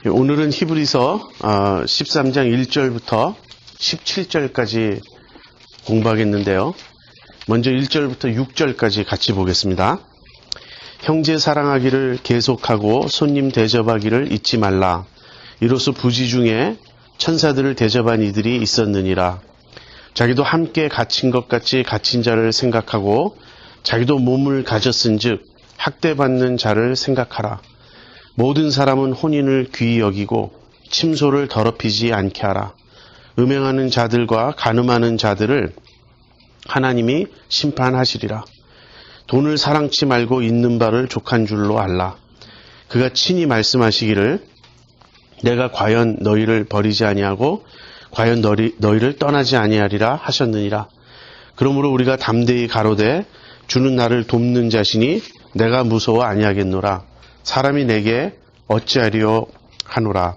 오늘은 히브리서 13장 1절부터 17절까지 공부하겠는데요. 먼저 1절부터 6절까지 같이 보겠습니다. 형제 사랑하기를 계속하고 손님 대접하기를 잊지 말라. 이로써 부지 중에 천사들을 대접한 이들이 있었느니라. 자기도 함께 갇힌 것 같이 갇힌 자를 생각하고 자기도 몸을 가졌은즉 학대받는 자를 생각하라. 모든 사람은 혼인을 귀히 여기고 침소를 더럽히지 않게 하라. 음행하는 자들과 간음하는 자들을 하나님이 심판하시리라. 돈을 사랑치 말고 있는 바를 족한 줄로 알라. 그가 친히 말씀하시기를 내가 과연 너희를 버리지 아니하고 과연 너희를 떠나지 아니하리라 하셨느니라. 그러므로 우리가 담대히 가로되 주는 나를 돕는 자시니 내가 무서워 아니하겠노라. 사람이 내게 어찌하리요 하노라.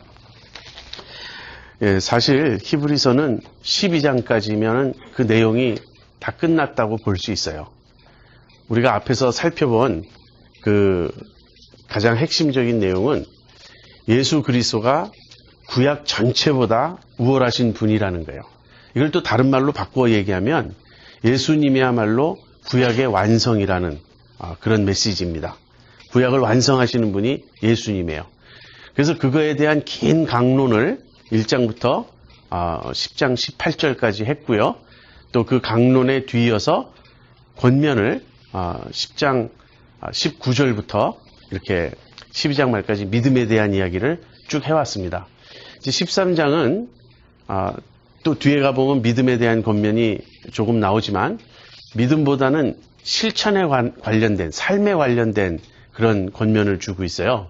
사실 히브리서는 12장까지면 그 내용이 다 끝났다고 볼 수 있어요. 우리가 앞에서 살펴본 그 가장 핵심적인 내용은 예수 그리스도가 구약 전체보다 우월하신 분이라는 거예요. 이걸 또 다른 말로 바꾸어 얘기하면 예수님이야말로 구약의 완성이라는 그런 메시지입니다. 구약을 완성하시는 분이 예수님이에요. 그래서 그거에 대한 긴 강론을 1장부터 10장 18절까지 했고요. 또 그 강론에 뒤이어서 권면을 10장 19절부터 이렇게 12장 말까지 믿음에 대한 이야기를 쭉 해왔습니다. 이제 13장은 또 뒤에 가보면 믿음에 대한 권면이 조금 나오지만 믿음보다는 실천에 관련된, 삶에 관련된 그런 권면을 주고 있어요.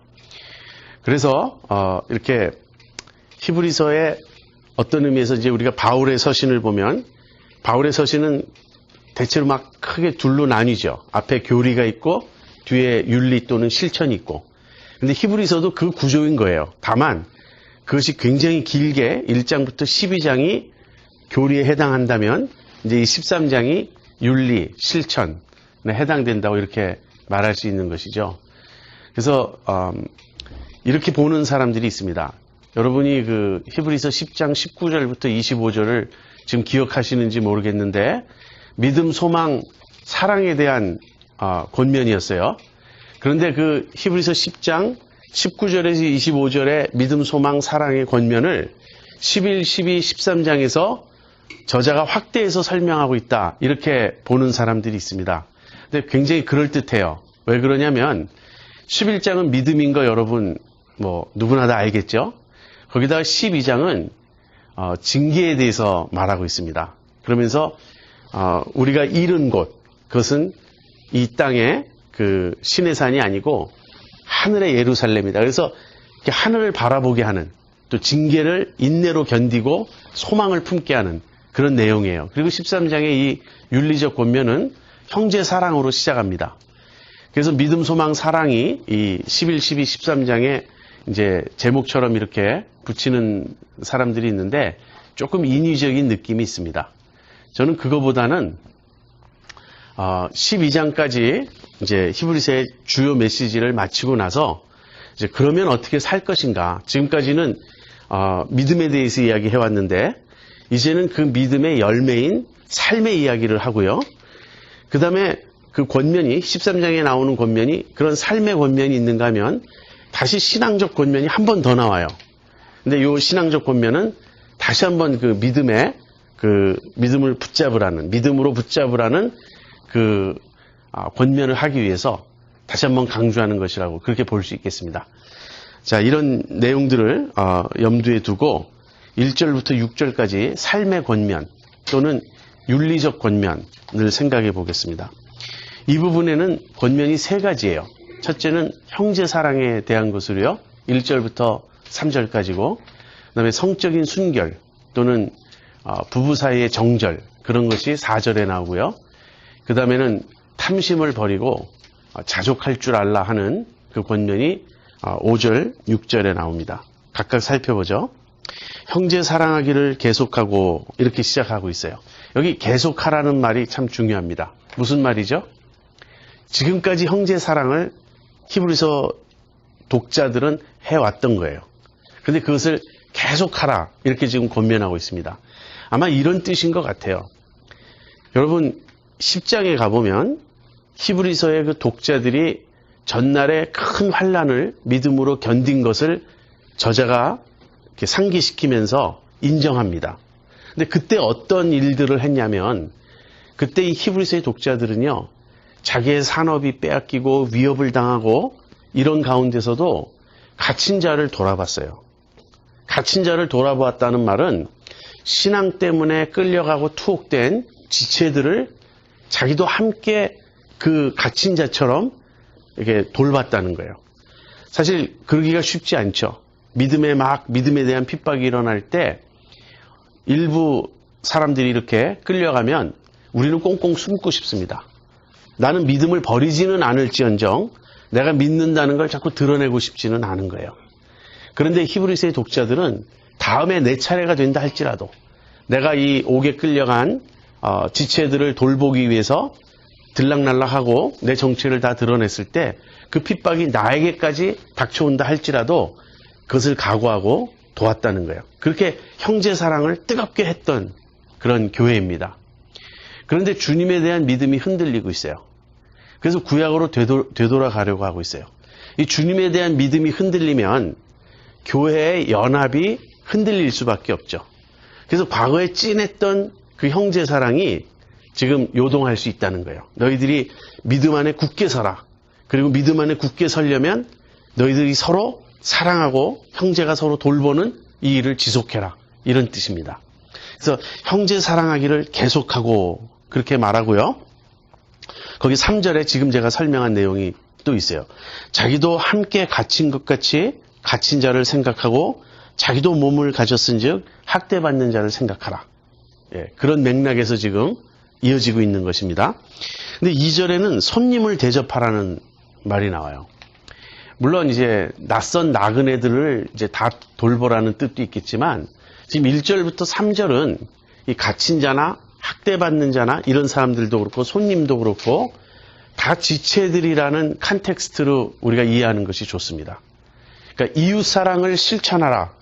그래서 이렇게 히브리서의 어떤 의미에서 이제 우리가 바울의 서신을 보면 바울의 서신은 대체로 막 크게 둘로 나뉘죠. 앞에 교리가 있고 뒤에 윤리 또는 실천이 있고. 근데 히브리서도 그 구조인 거예요. 다만 그것이 굉장히 길게 1장부터 12장이 교리에 해당한다면 이제 이 13장이 윤리, 실천에 해당된다고 이렇게 말할 수 있는 것이죠. 그래서 이렇게 보는 사람들이 있습니다. 여러분이 그 히브리서 10장 19절부터 25절을 지금 기억하시는지 모르겠는데 믿음, 소망, 사랑에 대한 권면이었어요. 그런데 그 히브리서 10장 19절에서 25절의 믿음, 소망, 사랑의 권면을 11, 12, 13장에서 저자가 확대해서 설명하고 있다. 이렇게 보는 사람들이 있습니다. 근데 굉장히 그럴듯해요. 왜 그러냐면 11장은 믿음인 거 여러분 뭐 누구나 다 알겠죠? 거기다가 12장은 징계에 대해서 말하고 있습니다. 그러면서 우리가 잃은 곳, 그것은 이 땅의 그 신의 산이 아니고 하늘의 예루살렘이다. 그래서 하늘을 바라보게 하는, 또 징계를 인내로 견디고 소망을 품게 하는 그런 내용이에요. 그리고 13장의 이 윤리적 권면은 형제 사랑으로 시작합니다. 그래서 믿음, 소망, 사랑이 이 11, 12, 13장의 이제 제목처럼 이렇게 붙이는 사람들이 있는데 조금 인위적인 느낌이 있습니다. 저는 그거보다는 12장까지 이제 히브리서의 주요 메시지를 마치고 나서 이제 그러면 어떻게 살 것인가. 지금까지는 믿음에 대해서 이야기해 왔는데 이제는 그 믿음의 열매인 삶의 이야기를 하고요. 그 다음에 그 권면이 13장에 나오는 권면이 그런 삶의 권면이 있는가 하면 다시 신앙적 권면이 한 번 더 나와요. 근데 이 신앙적 권면은 다시 한번 그 믿음의 그 믿음을 붙잡으라는, 믿음으로 붙잡으라는 그 권면을 하기 위해서 다시 한번 강조하는 것이라고 그렇게 볼 수 있겠습니다. 자, 이런 내용들을 염두에 두고 1절부터 6절까지 삶의 권면 또는 윤리적 권면을 생각해 보겠습니다. 이 부분에는 권면이 세 가지예요. 첫째는 형제 사랑에 대한 것으로요. 1절부터 3절까지고 그 다음에 성적인 순결 또는 부부 사이의 정절 그런 것이 4절에 나오고요. 그 다음에는 탐심을 버리고 자족할 줄 알라 하는 그 권면이 5절, 6절에 나옵니다. 각각 살펴보죠. 형제 사랑하기를 계속하고 이렇게 시작하고 있어요. 여기 계속하라는 말이 참 중요합니다. 무슨 말이죠? 지금까지 형제 사랑을 히브리서 독자들은 해왔던 거예요. 그런데 그것을 계속하라 이렇게 지금 권면하고 있습니다. 아마 이런 뜻인 것 같아요. 여러분 10장에 가보면 히브리서의 그 독자들이 전날에 큰 환난을 믿음으로 견딘 것을 저자가 이렇게 상기시키면서 인정합니다. 근데 그때 어떤 일들을 했냐면 그때 이 히브리서의 독자들은요, 자기의 산업이 빼앗기고 위협을 당하고 이런 가운데서도 갇힌 자를 돌아봤어요. 갇힌 자를 돌아보았다는 말은 신앙 때문에 끌려가고 투옥된 지체들을 자기도 함께 그 갇힌 자처럼 이렇게 돌봤다는 거예요. 사실 그러기가 쉽지 않죠. 믿음에 대한 핍박이 일어날 때 일부 사람들이 이렇게 끌려가면 우리는 꽁꽁 숨고 싶습니다. 나는 믿음을 버리지는 않을지언정 내가 믿는다는 걸 자꾸 드러내고 싶지는 않은 거예요. 그런데 히브리서의 독자들은 다음에 내 차례가 된다 할지라도 내가 이 옥에 끌려간 지체들을 돌보기 위해서 들락날락하고 내 정체를 다 드러냈을 때 그 핍박이 나에게까지 닥쳐온다 할지라도 그것을 각오하고 도왔다는 거예요. 그렇게 형제 사랑을 뜨겁게 했던 그런 교회입니다. 그런데 주님에 대한 믿음이 흔들리고 있어요. 그래서 구약으로 되돌아가려고 하고 있어요. 이 주님에 대한 믿음이 흔들리면 교회의 연합이 흔들릴 수밖에 없죠. 그래서 과거에 찐했던 그 형제 사랑이 지금 요동할 수 있다는 거예요. 너희들이 믿음 안에 굳게 서라. 그리고 믿음 안에 굳게 서려면 너희들이 서로 사랑하고 형제가 서로 돌보는 이 일을 지속해라. 이런 뜻입니다. 그래서 형제 사랑하기를 계속하고 그렇게 말하고요. 거기 3절에 지금 제가 설명한 내용이 또 있어요. 자기도 함께 갇힌 것 같이 갇힌 자를 생각하고 자기도 몸을 가졌은즉 학대받는 자를 생각하라. 예, 그런 맥락에서 지금 이어지고 있는 것입니다. 근데 2절에는 손님을 대접하라는 말이 나와요. 물론 이제 낯선 나그네들을 이제 다 돌보라는 뜻도 있겠지만 지금 1절부터 3절은 이 갇힌 자나 학대받는 자나 이런 사람들도 그렇고 손님도 그렇고 다 지체들이라는 컨텍스트로 우리가 이해하는 것이 좋습니다. 그러니까 이웃사랑을 실천하라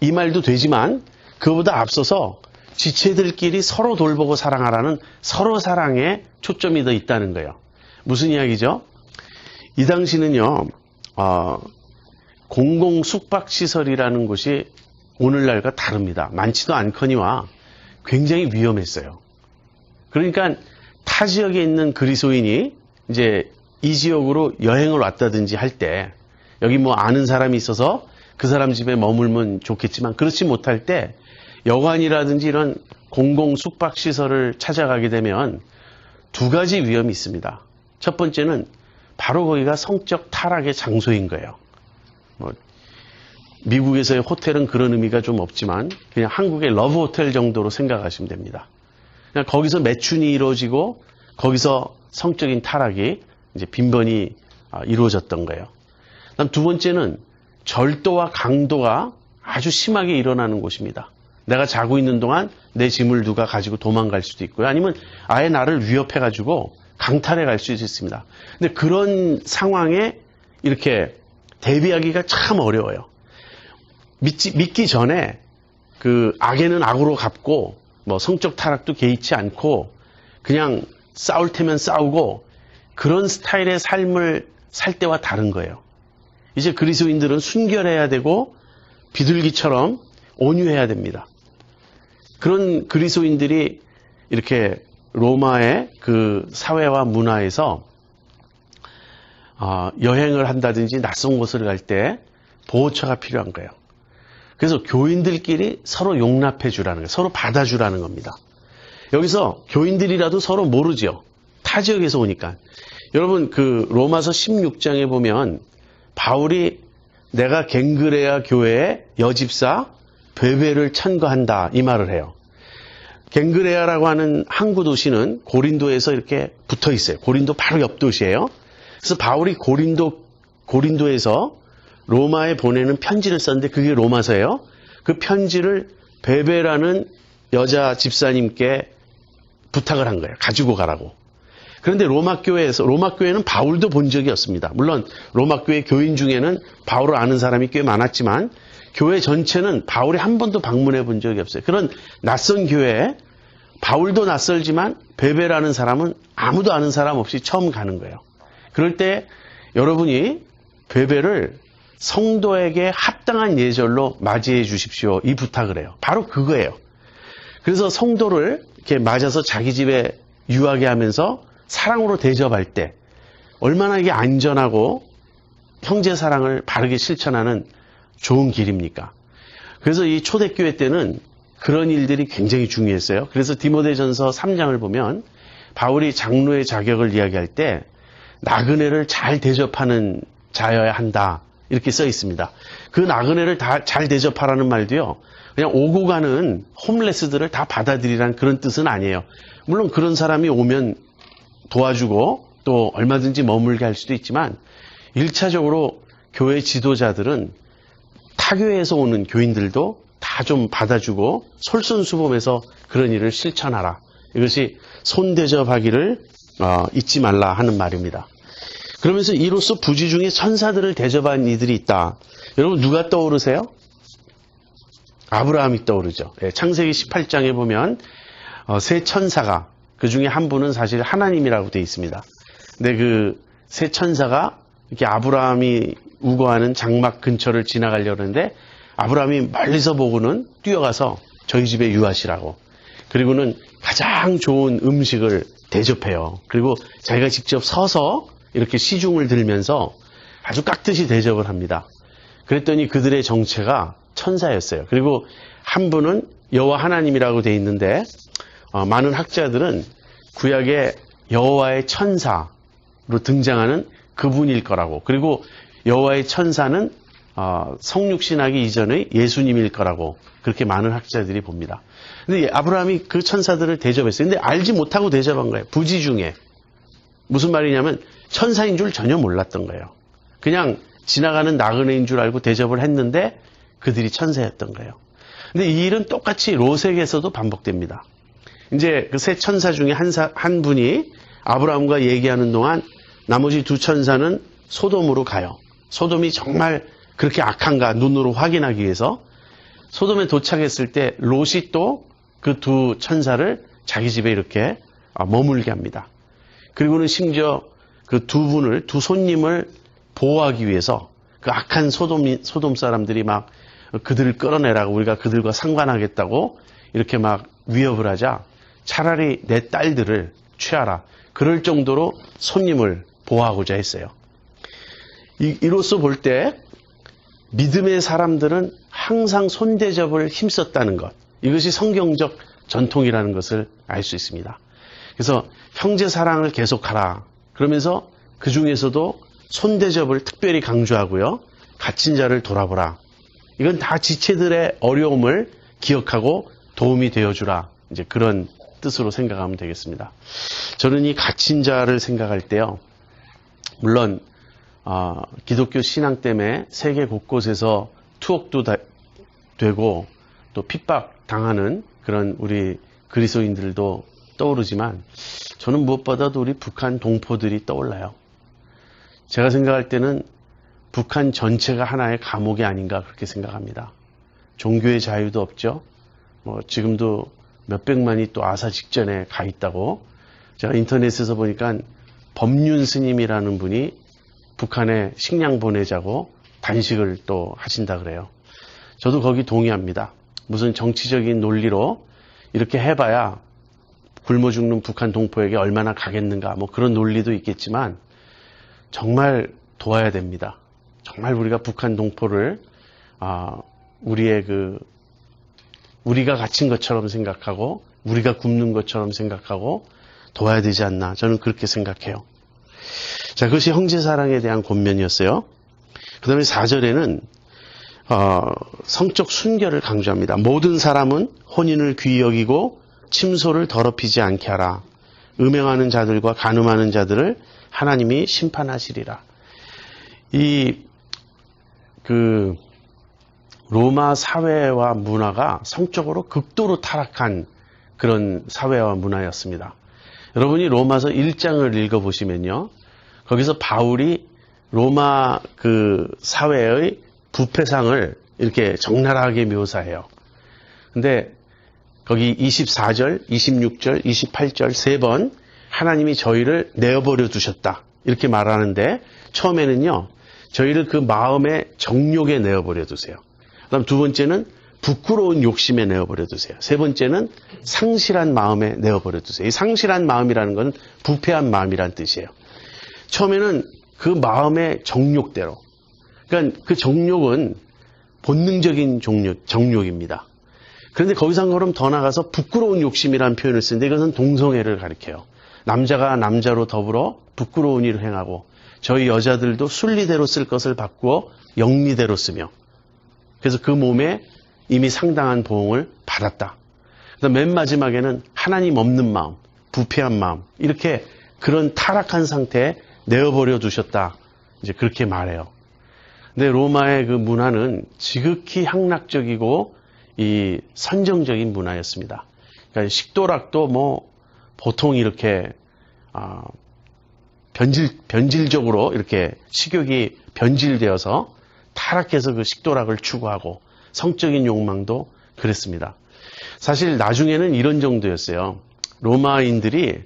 이 말도 되지만 그보다 앞서서 지체들끼리 서로 돌보고 사랑하라는 서로 사랑에 초점이 더 있다는 거예요. 무슨 이야기죠? 이 당시는요. 공공 숙박시설이라는 곳이 오늘날과 다릅니다. 많지도 않거니와 굉장히 위험했어요. 그러니까 타 지역에 있는 그리스도인이 이제 이 지역으로 여행을 왔다든지 할 때 여기 뭐 아는 사람이 있어서 그 사람 집에 머물면 좋겠지만 그렇지 못할 때 여관이라든지 이런 공공 숙박시설을 찾아가게 되면 두 가지 위험이 있습니다. 첫 번째는 바로 거기가 성적 타락의 장소인 거예요. 뭐 미국에서의 호텔은 그런 의미가 좀 없지만 그냥 한국의 러브 호텔 정도로 생각하시면 됩니다. 그냥 거기서 매춘이 이루어지고 거기서 성적인 타락이 이제 빈번히 이루어졌던 거예요. 그다음 두 번째는 절도와 강도가 아주 심하게 일어나는 곳입니다. 내가 자고 있는 동안 내 짐을 누가 가지고 도망갈 수도 있고요. 아니면 아예 나를 위협해가지고 강탈해 갈 수도 있습니다. 근데 그런 상황에 이렇게 대비하기가 참 어려워요. 믿기 전에 그 악에는 악으로 갚고 뭐 성적 타락도 개의치 않고 그냥 싸울 테면 싸우고 그런 스타일의 삶을 살 때와 다른 거예요. 이제 그리스도인들은 순결해야 되고 비둘기처럼 온유해야 됩니다. 그런 그리스도인들이 이렇게 로마의 그 사회와 문화에서 여행을 한다든지 낯선 곳을 갈 때 보호처가 필요한 거예요. 그래서 교인들끼리 서로 용납해 주라는 거예요. 서로 받아주라는 겁니다. 여기서 교인들이라도 서로 모르죠. 타 지역에서 오니까. 여러분 그 로마서 16장에 보면 바울이 내가 갱그레아 교회의 여집사 베베를 천거한다 이 말을 해요. 갱그레아라고 하는 항구 도시는 고린도에서 이렇게 붙어 있어요. 고린도 바로 옆 도시예요. 그래서 바울이 고린도에서 로마에 보내는 편지를 썼는데 그게 로마서예요. 그 편지를 베베라는 여자 집사님께 부탁을 한 거예요. 가지고 가라고. 그런데 로마 교회는 바울도 본 적이 없습니다. 물론 로마 교회 교인 중에는 바울을 아는 사람이 꽤 많았지만 교회 전체는 바울이 한 번도 방문해 본 적이 없어요. 그런 낯선 교회에 바울도 낯설지만 베베라는 사람은 아무도 아는 사람 없이 처음 가는 거예요. 그럴 때 여러분이 베베를 성도에게 합당한 예절로 맞이해 주십시오. 이 부탁을 해요. 바로 그거예요. 그래서 성도를 이렇게 맞아서 자기 집에 유하게 하면서 사랑으로 대접할 때 얼마나 이게 안전하고 형제 사랑을 바르게 실천하는 좋은 길입니까? 그래서 이 초대교회 때는 그런 일들이 굉장히 중요했어요. 그래서 디모데전서 3장을 보면 바울이 장로의 자격을 이야기할 때 나그네를 잘 대접하는 자여야 한다. 이렇게 써 있습니다. 그 나그네를 다 잘 대접하라는 말도요. 그냥 오고 가는 홈레스들을 다 받아들이라는 그런 뜻은 아니에요. 물론 그런 사람이 오면 도와주고 또 얼마든지 머물게 할 수도 있지만 1차적으로 교회 지도자들은 타교회에서 오는 교인들도 다 좀 받아주고 솔선수범해서 그런 일을 실천하라. 이것이 손대접하기를 잊지 말라 하는 말입니다. 그러면서 이로써 부지 중에 천사들을 대접한 이들이 있다. 여러분 누가 떠오르세요? 아브라함이 떠오르죠. 창세기 18장에 보면 세 천사가 그 중에 한 분은 사실 하나님이라고 되어 있습니다. 근데 그 세 천사가 이렇게 아브라함이 우거하는 장막 근처를 지나가려고 하는데 아브라함이 멀리서 보고는 뛰어가서 저희 집에 유하시라고. 그리고는 가장 좋은 음식을 대접해요. 그리고 자기가 직접 서서 이렇게 시중을 들면서 아주 깍듯이 대접을 합니다. 그랬더니 그들의 정체가 천사였어요. 그리고 한 분은 여호와 하나님이라고 되어 있는데 많은 학자들은 구약의 여호와의 천사로 등장하는 그분일 거라고. 그리고 여호와의 천사는 성육신하기 이전의 예수님일 거라고 그렇게 많은 학자들이 봅니다. 근데 아브라함이 그 천사들을 대접했어요. 근데 알지 못하고 대접한 거예요. 부지 중에. 무슨 말이냐면 천사인 줄 전혀 몰랐던 거예요. 그냥 지나가는 나그네인 줄 알고 대접을 했는데 그들이 천사였던 거예요. 근데 이 일은 똑같이 롯에게서도 반복됩니다. 이제 그 세 천사 중에 한 분이 아브라함과 얘기하는 동안 나머지 두 천사는 소돔으로 가요. 소돔이 정말 그렇게 악한가 눈으로 확인하기 위해서 소돔에 도착했을 때 롯이 또 그 두 천사를 자기 집에 이렇게 머물게 합니다. 그리고는 심지어 그 두 손님을 보호하기 위해서 그 악한 소돔 사람들이 막 그들을 끌어내라고 우리가 그들과 상관하겠다고 이렇게 막 위협을 하자 차라리 내 딸들을 취하라. 그럴 정도로 손님을 보호하고자 했어요. 이로써 볼 때 믿음의 사람들은 항상 손대접을 힘썼다는 것. 이것이 성경적 전통이라는 것을 알 수 있습니다. 그래서 형제 사랑을 계속하라. 그러면서 그 중에서도 손대접을 특별히 강조하고요. 갇힌 자를 돌아보라. 이건 다 지체들의 어려움을 기억하고 도움이 되어주라. 이제 그런 뜻으로 생각하면 되겠습니다. 저는 이 갇힌 자를 생각할 때요. 물론 기독교 신앙 때문에 세계 곳곳에서 투옥도 되고 또 핍박당하는 그런 우리 그리스도인들도 떠오르지만 저는 무엇보다도 우리 북한 동포들이 떠올라요. 제가 생각할 때는 북한 전체가 하나의 감옥이 아닌가 그렇게 생각합니다. 종교의 자유도 없죠. 지금도 몇백만이 또 아사 직전에 가 있다고 제가 인터넷에서 보니까 법륜 스님이라는 분이 북한에 식량 보내자고 단식을 또 하신다 그래요. 저도 거기 동의합니다. 무슨 정치적인 논리로 이렇게 해봐야 굶어 죽는 북한 동포에게 얼마나 가겠는가 뭐 그런 논리도 있겠지만 정말 도와야 됩니다. 정말 우리가 북한 동포를 우리가 갇힌 것처럼 생각하고 우리가 굶는 것처럼 생각하고 도와야 되지 않나 저는 그렇게 생각해요. 자, 그것이 형제사랑에 대한 권면이었어요. 그 다음에 4절에는 성적 순결을 강조합니다. 모든 사람은 혼인을 귀히 여기고 침소를 더럽히지 않게 하라. 음행하는 자들과 간음하는 자들을 하나님이 심판하시리라. 로마 사회와 문화가 성적으로 극도로 타락한 그런 사회와 문화였습니다. 여러분이 로마서 1장을 읽어보시면요. 거기서 바울이 로마 그 사회의 부패상을 이렇게 적나라하게 묘사해요. 근데 거기 24절, 26절, 28절 세 번 하나님이 저희를 내어버려 두셨다. 이렇게 말하는데 처음에는요. 저희를 그 마음의 정욕에 내어버려 두세요. 그다음 두 번째는 부끄러운 욕심에 내어버려 두세요. 세 번째는 상실한 마음에 내어버려 두세요. 이 상실한 마음이라는 건 부패한 마음이란 뜻이에요. 처음에는 그 마음의 정욕대로. 그러니까 그 정욕은 본능적인 정욕입니다. 그런데 거기서 한 걸음 더 나가서 부끄러운 욕심이라는 표현을 쓰는데 이것은 동성애를 가리켜요. 남자가 남자로 더불어 부끄러운 일을 행하고 저희 여자들도 순리대로 쓸 것을 바꾸어 영리대로 쓰며 그래서 그 몸에 이미 상당한 보응을 받았다. 그다음 맨 마지막에는 하나님 없는 마음, 부패한 마음 이렇게 그런 타락한 상태에 내어버려 두셨다. 이제 그렇게 말해요. 근데 로마의 그 문화는 지극히 향락적이고 이 선정적인 문화였습니다. 그러니까 식도락도 뭐 보통 이렇게 변질적으로 이렇게 식욕이 변질되어서 타락해서 그 식도락을 추구하고 성적인 욕망도 그랬습니다. 사실 나중에는 이런 정도였어요. 로마인들이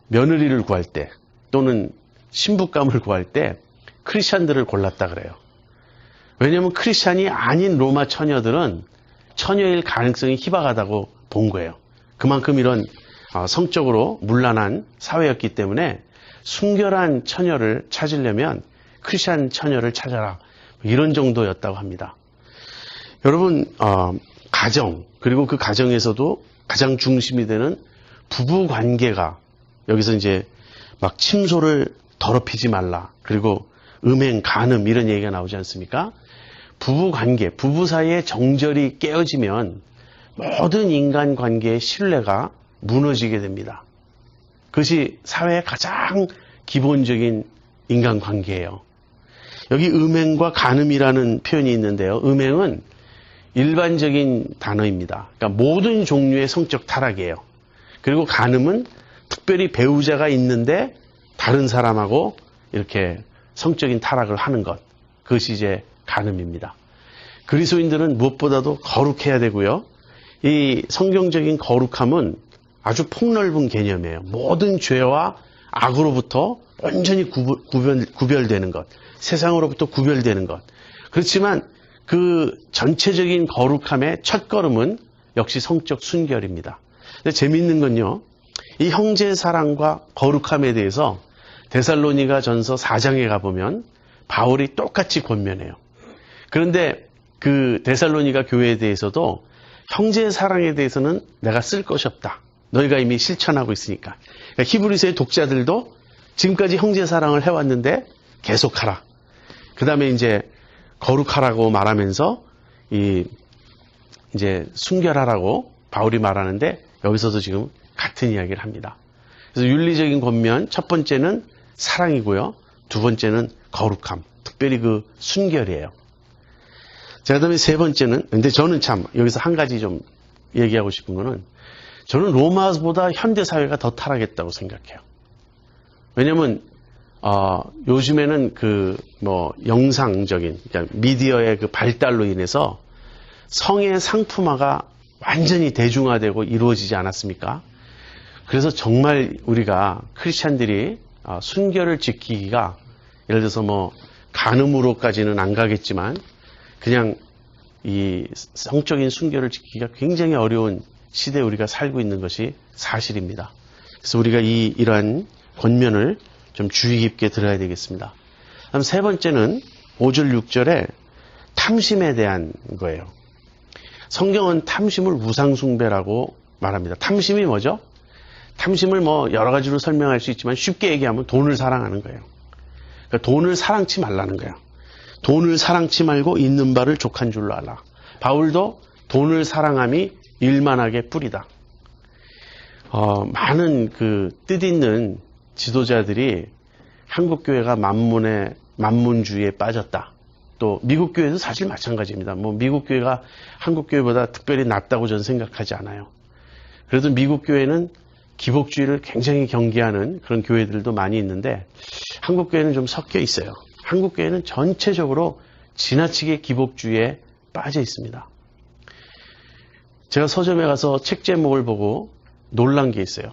며느리를 구할 때 또는 신부감을 구할 때 크리스찬들을 골랐다 그래요. 왜냐하면 크리스찬이 아닌 로마 처녀들은 처녀일 가능성이 희박하다고 본 거예요. 그만큼 이런 성적으로 문란한 사회였기 때문에 순결한 처녀를 찾으려면 크리스찬 처녀를 찾아라. 이런 정도였다고 합니다. 여러분 가정 그리고 그 가정에서도 가장 중심이 되는 부부 관계가 여기서 이제 막 침소를 더럽히지 말라. 그리고 음행, 간음 이런 얘기가 나오지 않습니까? 부부 관계, 부부 사이의 정절이 깨어지면 모든 인간 관계의 신뢰가 무너지게 됩니다. 그것이 사회의 가장 기본적인 인간 관계예요. 여기 음행과 간음이라는 표현이 있는데요. 음행은 일반적인 단어입니다. 그러니까 모든 종류의 성적 타락이에요. 그리고 간음은 특별히 배우자가 있는데 다른 사람하고 이렇게 성적인 타락을 하는 것. 그것이 이제 간음입니다. 그리스도인들은 무엇보다도 거룩해야 되고요. 이 성경적인 거룩함은 아주 폭넓은 개념이에요. 모든 죄와 악으로부터 온전히 구별되는 것. 세상으로부터 구별되는 것. 그렇지만 그 전체적인 거룩함의 첫걸음은 역시 성적 순결입니다. 근데 재미있는 건요. 이 형제 사랑과 거룩함에 대해서 데살로니가 전서 4장에 가보면 바울이 똑같이 권면해요. 그런데 그 데살로니가 교회에 대해서도 형제 사랑에 대해서는 내가 쓸 것이 없다. 너희가 이미 실천하고 있으니까. 그러니까 히브리서의 독자들도 지금까지 형제 사랑을 해왔는데 계속하라. 그 다음에 이제 거룩하라고 말하면서 이제 순결하라고 바울이 말하는데 여기서도 지금 같은 이야기를 합니다. 그래서 윤리적인 권면 첫 번째는 사랑이고요. 두 번째는 거룩함. 특별히 그 순결이에요. 자, 그 다음에 세 번째는 근데 저는 참 여기서 한 가지 좀 얘기하고 싶은 거는 저는 로마보다 현대사회가 더 타락했다고 생각해요. 왜냐면 요즘에는 그 영상적인 그러니까 미디어의 그 발달로 인해서 성의 상품화가 완전히 대중화되고 이루어지지 않았습니까? 그래서 정말 우리가 크리스찬들이 순결을 지키기가 예를 들어서 간음으로까지는 안 가겠지만 그냥 이 성적인 순결을 지키기가 굉장히 어려운 시대에 우리가 살고 있는 것이 사실입니다. 그래서 우리가 이러한 권면을 좀 주의 깊게 들어야 되겠습니다. 다음 세 번째는 5절 6절에 탐심에 대한 거예요. 성경은 탐심을 우상숭배라고 말합니다. 탐심이 뭐죠? 탐심을 여러 가지로 설명할 수 있지만 쉽게 얘기하면 돈을 사랑하는 거예요. 그러니까 돈을 사랑치 말라는 거예요. 돈을 사랑치 말고 있는 바를 족한 줄로 알라. 바울도 돈을 사랑함이 일만하게 뿌리다. 많은 그 뜻있는 지도자들이 한국 교회가 만문주의에 빠졌다. 또 미국 교회도 사실 마찬가지입니다. 미국 교회가 한국 교회보다 특별히 낫다고 저는 생각하지 않아요. 그래도 미국 교회는 기복주의를 굉장히 경계하는 그런 교회들도 많이 있는데 한국 교회는 좀 섞여 있어요. 한국 교회는 전체적으로 지나치게 기복주의에 빠져 있습니다. 제가 서점에 가서 책 제목을 보고 놀란 게 있어요.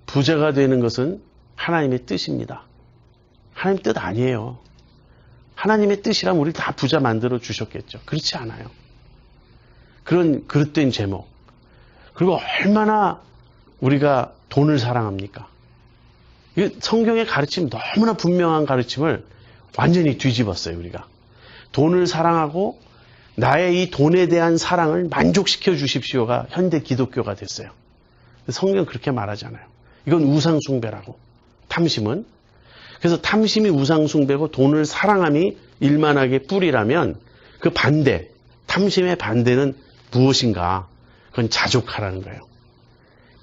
부자가 되는 것은 하나님의 뜻입니다. 하나님 뜻 아니에요. 하나님의 뜻이라면 우리 다 부자 만들어 주셨겠죠. 그렇지 않아요. 그런 그릇된 제목. 그리고 얼마나 우리가 돈을 사랑합니까? 성경의 가르침, 너무나 분명한 가르침을 완전히 뒤집었어요, 우리가. 돈을 사랑하고 나의 이 돈에 대한 사랑을 만족시켜 주십시오가 현대 기독교가 됐어요. 성경은 그렇게 말하잖아요. 이건 우상숭배라고. 탐심은. 그래서 탐심이 우상숭배고 돈을 사랑함이 일만하게 뿌리라면 그 반대, 탐심의 반대는 무엇인가? 그건 자족하라는 거예요.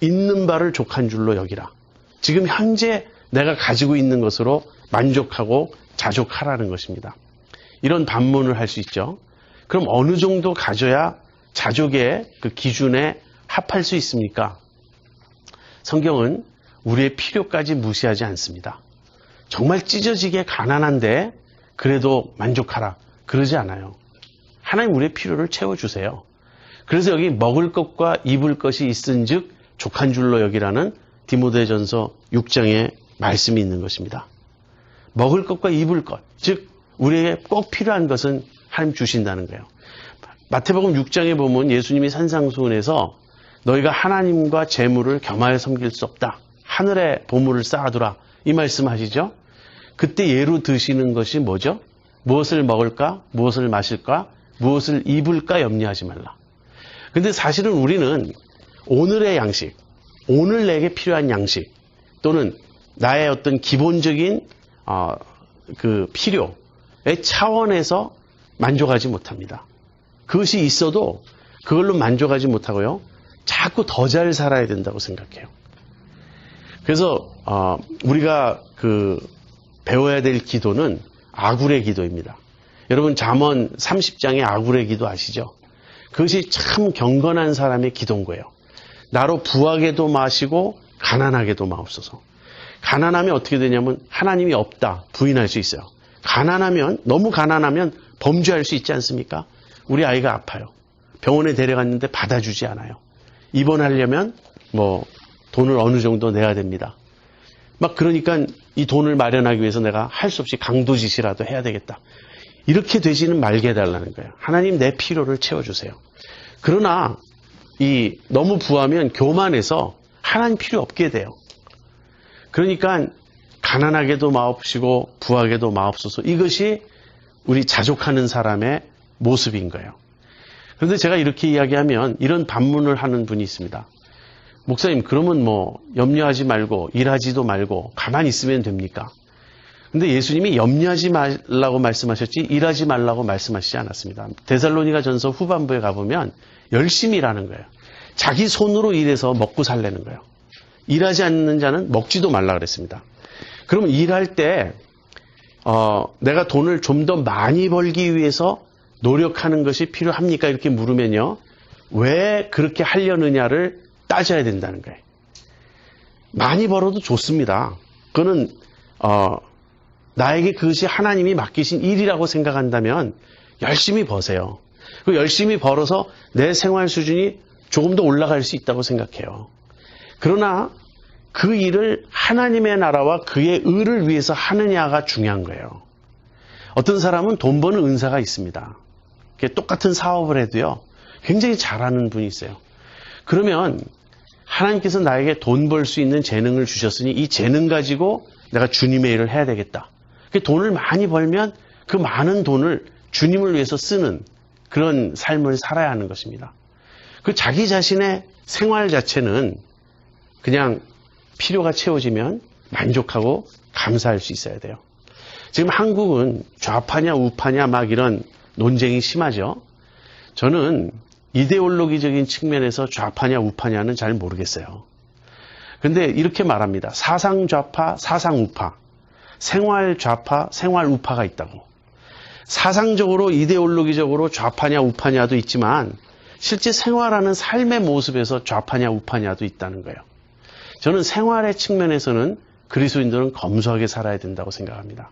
있는 바를 족한 줄로 여기라. 지금 현재 내가 가지고 있는 것으로 만족하고 자족하라는 것입니다. 이런 반문을 할 수 있죠. 그럼 어느 정도 가져야 자족의 그 기준에 합할 수 있습니까? 성경은 우리의 필요까지 무시하지 않습니다. 정말 찢어지게 가난한데 그래도 만족하라. 그러지 않아요. 하나님 우리의 필요를 채워주세요. 그래서 여기 먹을 것과 입을 것이 있은즉 족한 줄로 여기라는 디모데전서 6장에 말씀이 있는 것입니다. 먹을 것과 입을 것, 즉 우리에게 꼭 필요한 것은 하나님 주신다는 거예요. 마태복음 6장에 보면 예수님이 산상수훈에서 너희가 하나님과 재물을 겸하여 섬길 수 없다. 하늘에 보물을 쌓아두라. 이 말씀하시죠. 그때 예로 드시는 것이 뭐죠? 무엇을 먹을까? 무엇을 마실까? 무엇을 입을까? 염려하지 말라. 근데 사실은 우리는 오늘의 양식, 오늘 내게 필요한 양식 또는 나의 어떤 기본적인 그 필요의 차원에서 만족하지 못합니다. 그것이 있어도 그걸로 만족하지 못하고요. 자꾸 더 잘 살아야 된다고 생각해요. 그래서 우리가 배워야 될 기도는 아굴의 기도입니다. 여러분 잠언 30장의 아굴의 기도 아시죠? 그것이 참 경건한 사람의 기도인 거예요. 나로 부하게도 마시고 가난하게도 마옵소서. 가난하면 어떻게 되냐면 하나님이 없다 부인할 수 있어요. 너무 가난하면 범죄할 수 있지 않습니까? 우리 아이가 아파요. 병원에 데려갔는데 받아주지 않아요. 입원하려면 돈을 어느 정도 내야 됩니다. 그러니까 이 돈을 마련하기 위해서 내가 할 수 없이 강도짓이라도 해야 되겠다. 이렇게 되지는 말게 해달라는 거예요. 하나님 내 필요를 채워주세요. 그러나 너무 부하면 교만해서 하나님 필요 없게 돼요. 그러니까 가난하게도 마옵시고 부하게도 마옵소서. 이것이 우리 자족하는 사람의 모습인 거예요. 그런데 제가 이렇게 이야기하면 이런 반문을 하는 분이 있습니다. 목사님 그러면 염려하지 말고 일하지도 말고 가만히 있으면 됩니까? 근데 예수님이 염려하지 말라고 말씀하셨지 일하지 말라고 말씀하시지 않았습니다. 데살로니가 전서 후반부에 가보면 열심히 일하는 거예요. 자기 손으로 일해서 먹고 살라는 거예요. 일하지 않는 자는 먹지도 말라 그랬습니다. 그러면 일할 때 내가 돈을 좀 더 많이 벌기 위해서 노력하는 것이 필요합니까? 이렇게 물으면요. 왜 그렇게 하려느냐를 따져야 된다는 거예요. 많이 벌어도 좋습니다. 그거는 나에게 그것이 하나님이 맡기신 일이라고 생각한다면 열심히 버세요. 그 열심히 벌어서 내 생활 수준이 조금 더 올라갈 수 있다고 생각해요. 그러나 그 일을 하나님의 나라와 그의 의를 위해서 하느냐가 중요한 거예요. 어떤 사람은 돈 버는 은사가 있습니다. 똑같은 사업을 해도요. 굉장히 잘하는 분이 있어요. 그러면 하나님께서 나에게 돈 벌 수 있는 재능을 주셨으니 이 재능 가지고 내가 주님의 일을 해야 되겠다. 돈을 많이 벌면 그 많은 돈을 주님을 위해서 쓰는 그런 삶을 살아야 하는 것입니다. 자기 자신의 생활 자체는 그냥 필요가 채워지면 만족하고 감사할 수 있어야 돼요. 지금 한국은 좌파냐 우파냐 이런 논쟁이 심하죠. 저는 이데올로기적인 측면에서 좌파냐 우파냐는 잘 모르겠어요. 그런데 이렇게 말합니다. 사상 좌파, 사상 우파, 생활 좌파, 생활 우파가 있다고. 사상적으로 이데올로기적으로 좌파냐 우파냐도 있지만 실제 생활하는 삶의 모습에서 좌파냐 우파냐도 있다는 거예요. 저는 생활의 측면에서는 그리스도인들은 검소하게 살아야 된다고 생각합니다.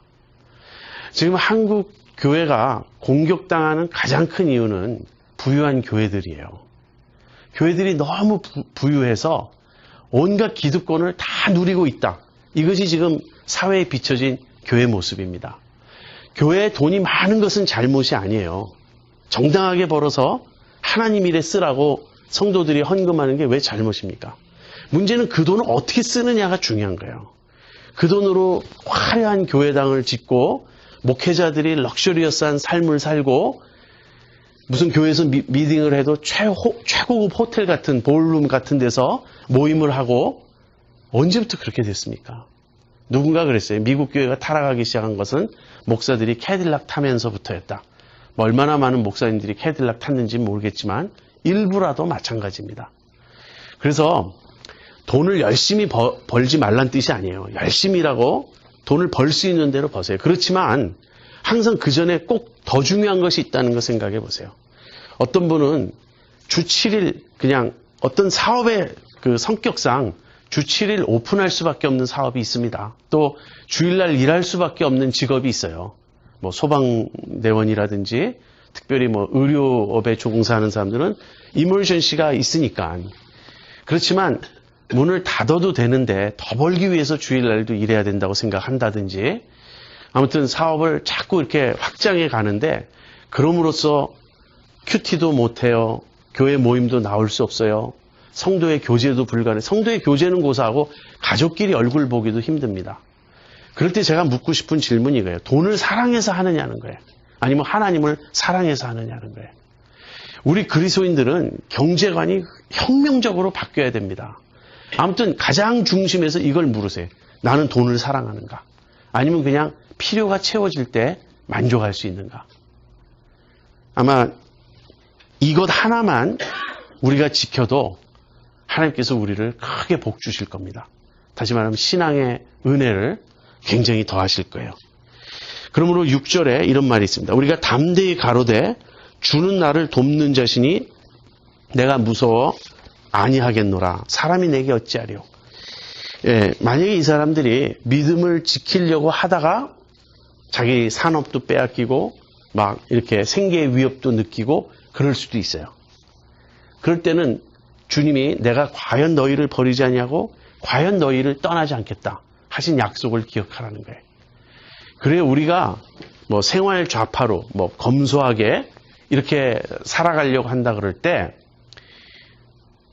지금 한국 교회가 공격당하는 가장 큰 이유는 부유한 교회들이에요. 교회들이 너무 부유해서 온갖 기득권을 다 누리고 있다. 이것이 지금 사회에 비춰진 교회 모습입니다. 교회에 돈이 많은 것은 잘못이 아니에요. 정당하게 벌어서 하나님 일에 쓰라고 성도들이 헌금하는 게 왜 잘못입니까? 문제는 그 돈을 어떻게 쓰느냐가 중요한 거예요. 그 돈으로 화려한 교회당을 짓고 목회자들이 럭셔리어스한 삶을 살고 무슨 교회에서 미팅을 해도 최고급 호텔 같은 볼룸 같은 데서 모임을 하고 언제부터 그렇게 됐습니까? 누군가 그랬어요. 미국 교회가 타락하기 시작한 것은 목사들이 캐딜락 타면서부터였다. 뭐 얼마나 많은 목사님들이 캐딜락 탔는지 모르겠지만 일부라도 마찬가지입니다. 그래서 돈을 열심히 벌지 말란 뜻이 아니에요. 열심히 일하고 돈을 벌 수 있는 대로 버세요. 그렇지만 항상 그 전에 꼭 더 중요한 것이 있다는 거 생각해 보세요. 어떤 분은 주 7일 그냥 어떤 사업의 그 성격상 주 7일 오픈할 수밖에 없는 사업이 있습니다. 또 주일날 일할 수밖에 없는 직업이 있어요. 뭐 소방대원이라든지 특별히 뭐 의료업에 종사하는 사람들은 이머전시가 있으니까. 그렇지만 문을 닫아도 되는데 더 벌기 위해서 주일날도 일해야 된다고 생각한다든지 아무튼 사업을 자꾸 이렇게 확장해 가는데 그럼으로써 큐티도 못해요. 교회 모임도 나올 수 없어요. 성도의 교제도 불가능해. 성도의 교제는 고사하고 가족끼리 얼굴 보기도 힘듭니다. 그럴 때 제가 묻고 싶은 질문이 이거예요. 돈을 사랑해서 하느냐는 거예요. 아니면 하나님을 사랑해서 하느냐는 거예요. 우리 그리스도인들은 경제관이 혁명적으로 바뀌어야 됩니다. 아무튼 가장 중심에서 이걸 물으세요. 나는 돈을 사랑하는가? 아니면 그냥 필요가 채워질 때 만족할 수 있는가? 아마 이것 하나만 우리가 지켜도 하나님께서 우리를 크게 복 주실 겁니다. 다시 말하면 신앙의 은혜를 굉장히 더하실 거예요. 그러므로 6절에 이런 말이 있습니다. 우리가 담대히 가로되 주는 나를 돕는 자신이 내가 무서워 아니하겠노라. 사람이 내게 어찌하리요. 예, 만약에 이 사람들이 믿음을 지키려고 하다가 자기 산업도 빼앗기고 막 이렇게 생계의 위협도 느끼고 그럴 수도 있어요. 그럴 때는 주님이 내가 과연 너희를 버리지 아니하고 과연 너희를 떠나지 않겠다 하신 약속을 기억하라는 거예요. 그래야 우리가 뭐 생활 좌파로 뭐 검소하게 이렇게 살아가려고 한다 그럴 때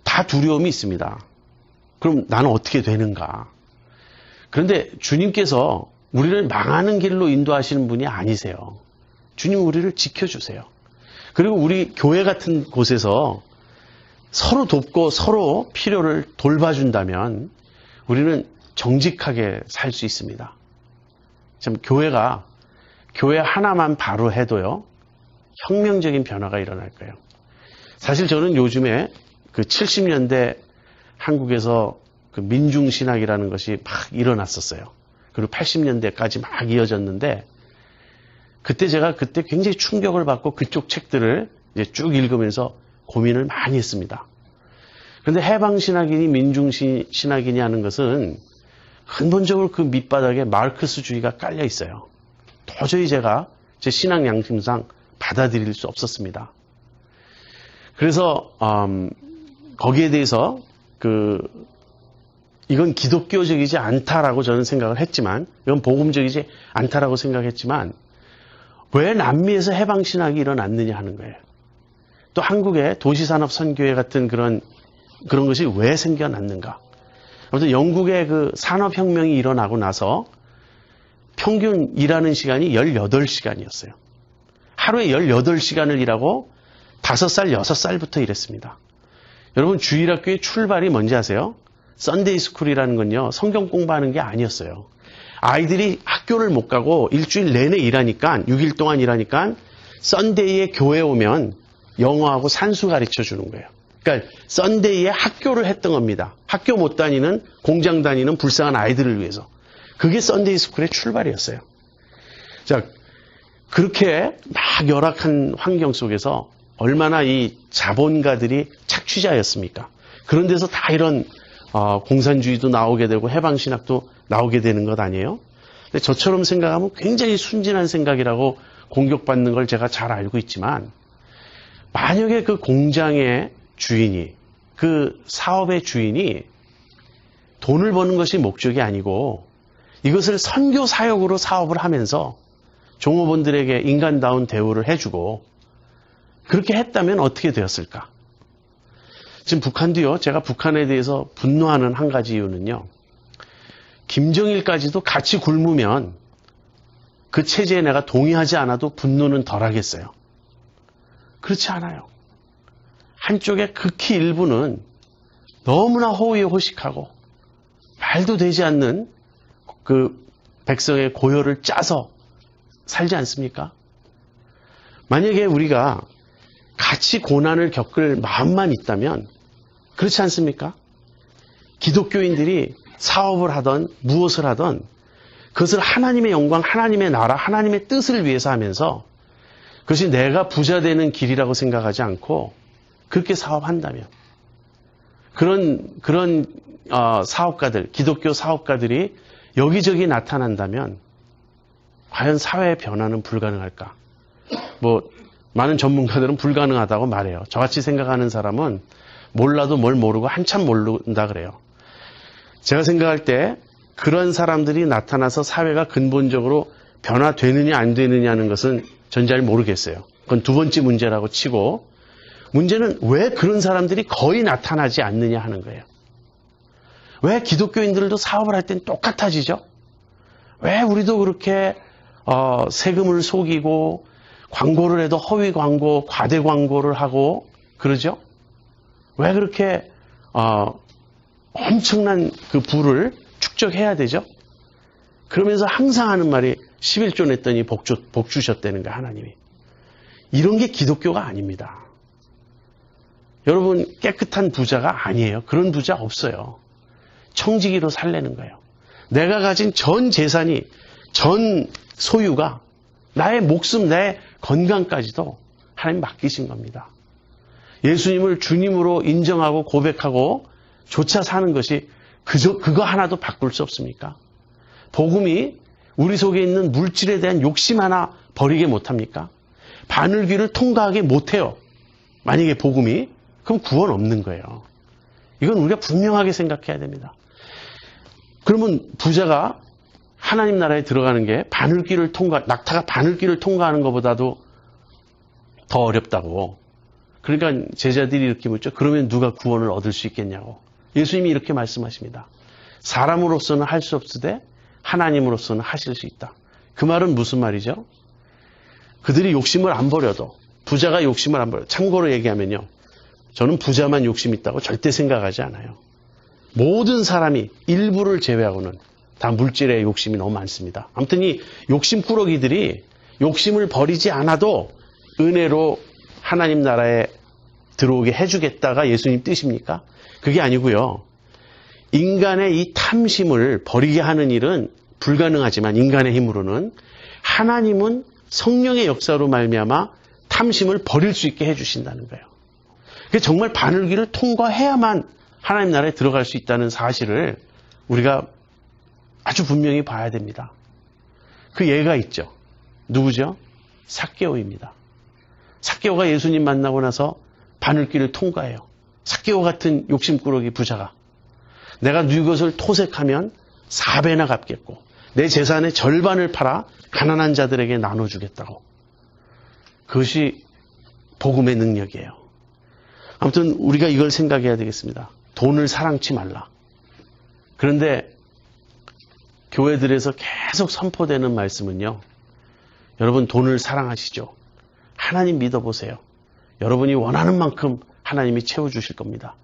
다 두려움이 있습니다. 그럼 나는 어떻게 되는가? 그런데 주님께서 우리를 망하는 길로 인도하시는 분이 아니세요. 주님 우리를 지켜주세요. 그리고 우리 교회 같은 곳에서 서로 돕고 서로 필요를 돌봐준다면 우리는 정직하게 살 수 있습니다. 참 교회가 교회 하나만 바로 해도요 혁명적인 변화가 일어날 거예요. 사실 저는 요즘에 그 70년대 한국에서 그 민중신학이라는 것이 막 일어났었어요. 그리고 80년대까지 막 이어졌는데 그때 제가 굉장히 충격을 받고 그쪽 책들을 이제 쭉 읽으면서 고민을 많이 했습니다. 그런데 해방신학이니 민중신학이니 하는 것은 근본적으로 그 밑바닥에 마르크스주의가 깔려 있어요. 도저히 제가 제 신앙 양심상 받아들일 수 없었습니다. 그래서 거기에 대해서 이건 기독교적이지 않다라고 저는 생각을 했지만 이건 복음적이지 않다라고 생각했지만 왜 남미에서 해방신학이 일어났느냐 하는 거예요. 또 한국의 도시산업선교회 같은 그런 것이 왜 생겨났는가. 아무튼 영국의 그 산업혁명이 일어나고 나서 평균 일하는 시간이 18시간이었어요. 하루에 18시간을 일하고 5살, 6살부터 일했습니다. 여러분 주일학교의 출발이 뭔지 아세요? 썬데이 스쿨이라는 건요. 성경 공부하는 게 아니었어요. 아이들이 학교를 못 가고 일주일 내내 일하니까 6일 동안 일하니까 썬데이에 교회 오면 영어하고 산수 가르쳐 주는 거예요. 그러니까 썬데이에 학교를 했던 겁니다. 학교 못 다니는 공장 다니는 불쌍한 아이들을 위해서. 그게 썬데이 스쿨의 출발이었어요. 자, 그렇게 막 열악한 환경 속에서 얼마나 이 자본가들이 착취자였습니까? 그런 데서 다 이런 공산주의도 나오게 되고 해방신학도 나오게 되는 것 아니에요? 근데 저처럼 생각하면 굉장히 순진한 생각이라고 공격받는 걸 제가 잘 알고 있지만 만약에 그 공장의 주인이, 그 사업의 주인이 돈을 버는 것이 목적이 아니고 이것을 선교 사역으로 사업을 하면서 종업원들에게 인간다운 대우를 해주고 그렇게 했다면 어떻게 되었을까? 지금 북한도요, 제가 북한에 대해서 분노하는 한 가지 이유는요, 김정일까지도 같이 굶으면 그 체제에 내가 동의하지 않아도 분노는 덜 하겠어요. 그렇지 않아요. 한쪽의 극히 일부는 너무나 호의호식하고 말도 되지 않는 그 백성의 고열을 짜서 살지 않습니까? 만약에 우리가 같이 고난을 겪을 마음만 있다면 그렇지 않습니까? 기독교인들이 사업을 하던 무엇을 하던 그것을 하나님의 영광, 하나님의 나라, 하나님의 뜻을 위해서 하면서 그것이 내가 부자 되는 길이라고 생각하지 않고 그렇게 사업한다면 그런 사업가들, 기독교 사업가들이 여기저기 나타난다면 과연 사회의 변화는 불가능할까? 많은 전문가들은 불가능하다고 말해요. 저같이 생각하는 사람은 몰라도 뭘 모르고 한참 모른다 그래요. 제가 생각할 때 그런 사람들이 나타나서 사회가 근본적으로 변화되느냐 안 되느냐는 것은 전 잘 모르겠어요. 그건 두 번째 문제라고 치고 문제는 왜 그런 사람들이 거의 나타나지 않느냐 하는 거예요. 왜 기독교인들도 사업을 할 땐 똑같아지죠? 왜 우리도 그렇게 세금을 속이고 광고를 해도 허위 광고, 과대 광고를 하고 그러죠? 왜 그렇게 엄청난 그 부를 축적해야 되죠? 그러면서 항상 하는 말이 11조 냈더니 복 주셨다는 거예요, 하나님이. 이런 게 기독교가 아닙니다. 여러분, 깨끗한 부자가 아니에요. 그런 부자 없어요. 청지기로 살려는 거예요. 내가 가진 전 재산이, 전 소유가 나의 목숨, 내 건강까지도 하나님 맡기신 겁니다. 예수님을 주님으로 인정하고 고백하고 조차 사는 것이 그거 하나도 바꿀 수 없습니까? 복음이 우리 속에 있는 물질에 대한 욕심 하나 버리게 못합니까? 바늘귀를 통과하게 못해요. 만약에 복음이, 그럼 구원 없는 거예요. 이건 우리가 분명하게 생각해야 됩니다. 그러면 부자가 하나님 나라에 들어가는 게 낙타가 바늘귀를 통과하는 것보다도 더 어렵다고. 그러니까 제자들이 이렇게 묻죠. 그러면 누가 구원을 얻을 수 있겠냐고. 예수님이 이렇게 말씀하십니다. 사람으로서는 할 수 없으되 하나님으로서는 하실 수 있다. 그 말은 무슨 말이죠? 그들이 욕심을 안 버려도, 부자가 욕심을 안 버려도, 참고로 얘기하면요, 저는 부자만 욕심 있다고 절대 생각하지 않아요. 모든 사람이 일부를 제외하고는 다 물질에 욕심이 너무 많습니다. 아무튼 이 욕심꾸러기들이 욕심을 버리지 않아도 은혜로 하나님 나라에 들어오게 해주겠다가 예수님 뜻입니까? 그게 아니고요. 인간의 이 탐심을 버리게 하는 일은 불가능하지만 인간의 힘으로는 하나님은 성령의 역사로 말미암아 탐심을 버릴 수 있게 해주신다는 거예요. 그게 정말 바늘귀를 통과해야만 하나님 나라에 들어갈 수 있다는 사실을 우리가 아주 분명히 봐야 됩니다. 그 예가 있죠. 누구죠? 삭개오입니다. 삭개오가 예수님 만나고 나서 바늘귀를 통과해요. 삭개오 같은 욕심꾸러기 부자가 내가 네 것을 토색하면 4배나 갚겠고 내 재산의 절반을 팔아 가난한 자들에게 나눠주겠다고. 그것이 복음의 능력이에요. 아무튼 우리가 이걸 생각해야 되겠습니다. 돈을 사랑치 말라. 그런데 교회들에서 계속 선포되는 말씀은요. 여러분 돈을 사랑하시죠. 하나님 믿어보세요. 여러분이 원하는 만큼 하나님이 채워주실 겁니다.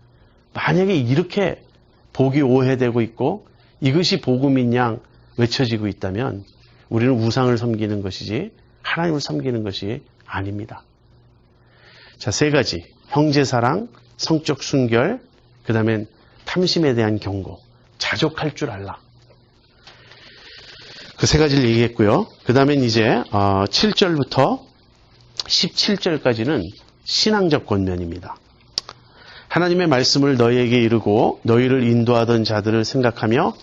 만약에 이렇게 복이 오해되고 있고 이것이 복음인 양 외쳐지고 있다면 우리는 우상을 섬기는 것이지 하나님을 섬기는 것이 아닙니다. 자, 세 가지. 형제사랑, 성적 순결, 그 다음엔 탐심에 대한 경고, 자족할 줄 알라. 그 세 가지를 얘기했고요. 그 다음엔 이제 7절부터 17절까지는 신앙적 권면입니다. 하나님의 말씀을 너희에게 이르고 너희를 인도하던 자들을 생각하며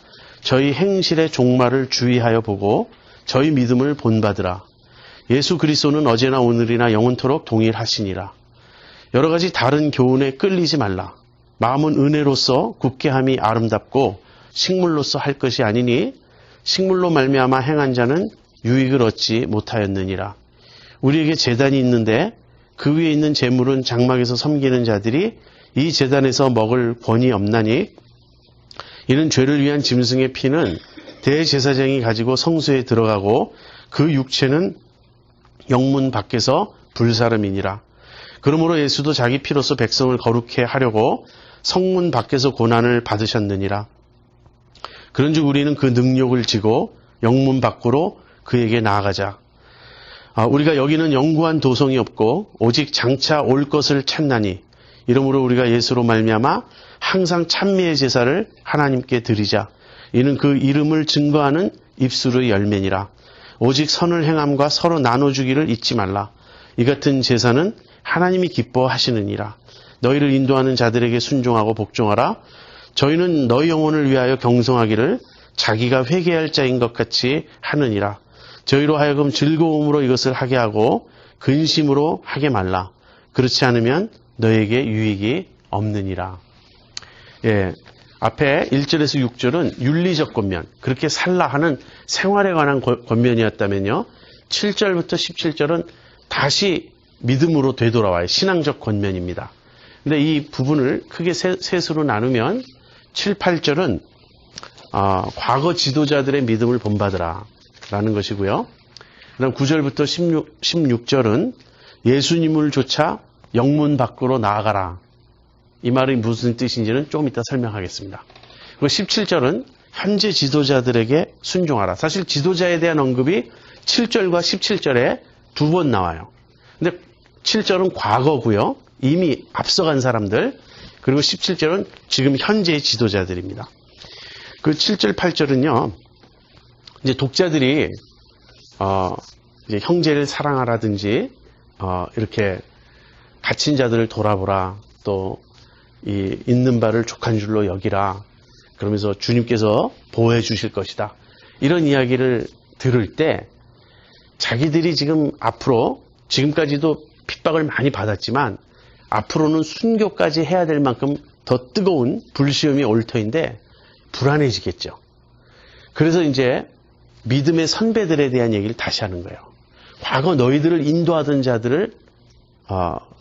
저희 행실의 종말을 주의하여 보고 저희 믿음을 본받으라. 예수 그리스도는 어제나 오늘이나 영원토록 동일하시니라. 여러 가지 다른 교훈에 끌리지 말라. 마음은 은혜로서 굳게 함이 아름답고 식물로서 할 것이 아니니 식물로 말미암아 행한 자는 유익을 얻지 못하였느니라. 우리에게 제단이 있는데 그 위에 있는 제물은 장막에서 섬기는 자들이 이 제단에서 먹을 권이 없나니 이는 죄를 위한 짐승의 피는 대제사장이 가지고 성소에 들어가고 그 육체는 영문 밖에서 불사름이니라. 그러므로 예수도 자기 피로서 백성을 거룩해 하려고 성문 밖에서 고난을 받으셨느니라. 그런즉 우리는 그 능력을 지고 영문 밖으로 그에게 나아가자. 우리가 여기는 영구한 도성이 없고 오직 장차 올 것을 찾나니 이러므로 우리가 예수로 말미암아 항상 찬미의 제사를 하나님께 드리자. 이는 그 이름을 증거하는 입술의 열매니라. 오직 선을 행함과 서로 나눠주기를 잊지 말라. 이 같은 제사는 하나님이 기뻐하시느니라. 너희를 인도하는 자들에게 순종하고 복종하라. 저희는 너희 영혼을 위하여 경성하기를 자기가 회개할 자인 것 같이 하느니라. 저희로 하여금 즐거움으로 이것을 하게 하고 근심으로 하게 말라. 그렇지 않으면 너에게 유익이 없느니라. 예, 앞에 1절에서 6절은 윤리적 권면, 그렇게 살라 하는 생활에 관한 권면이었다면요. 7절부터 17절은 다시 믿음으로 되돌아와요. 신앙적 권면입니다. 근데 이 부분을 크게 셋으로 나누면 7, 8절은 과거 지도자들의 믿음을 본받으라 라는 것이고요. 그 다음 9절부터 16절은 예수님을 쫓아 영문 밖으로 나아가라. 이 말이 무슨 뜻인지는 좀 이따 설명하겠습니다. 그리고 17절은 현재 지도자들에게 순종하라. 사실 지도자에 대한 언급이 7절과 17절에 두 번 나와요. 근데 7절은 과거고요. 이미 앞서간 사람들. 그리고 17절은 지금 현재의 지도자들입니다. 그 7절, 8절은요. 이제 독자들이 이제 형제를 사랑하라든지 이렇게 갇힌 자들을 돌아보라. 또 이 있는 바를 족한 줄로 여기라. 그러면서 주님께서 보호해 주실 것이다. 이런 이야기를 들을 때 자기들이 지금 앞으로 지금까지도 핍박을 많이 받았지만 앞으로는 순교까지 해야 될 만큼 더 뜨거운 불시험이 올 터인데 불안해지겠죠. 그래서 이제 믿음의 선배들에 대한 얘기를 다시 하는 거예요. 과거 너희들을 인도하던 자들을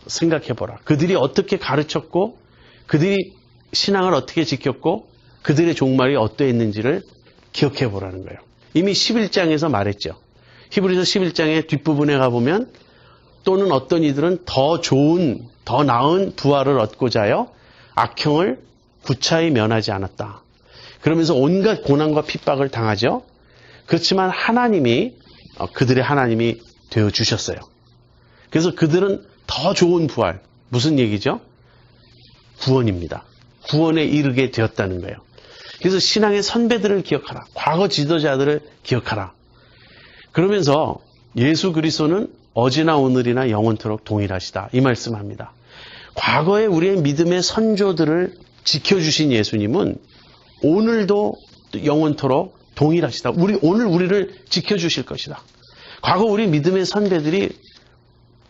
생각해보라. 그들이 어떻게 가르쳤고 그들이 신앙을 어떻게 지켰고 그들의 종말이 어떠했는지를 기억해보라는 거예요. 이미 11장에서 말했죠. 히브리서 11장의 뒷부분에 가보면 또는 어떤 이들은 더 좋은, 더 나은 부활을 얻고자 하여 악형을 구차히 면하지 않았다. 그러면서 온갖 고난과 핍박을 당하죠. 그렇지만 하나님이 그들의 하나님이 되어주셨어요. 그래서 그들은 더 좋은 부활, 무슨 얘기죠? 구원입니다. 구원에 이르게 되었다는 거예요. 그래서 신앙의 선배들을 기억하라. 과거 지도자들을 기억하라. 그러면서 예수 그리스도는 어제나 오늘이나 영원토록 동일하시다. 이 말씀합니다. 과거에 우리의 믿음의 선조들을 지켜주신 예수님은 오늘도 영원토록 동일하시다. 오늘 우리를 지켜주실 것이다. 과거 우리 믿음의 선배들이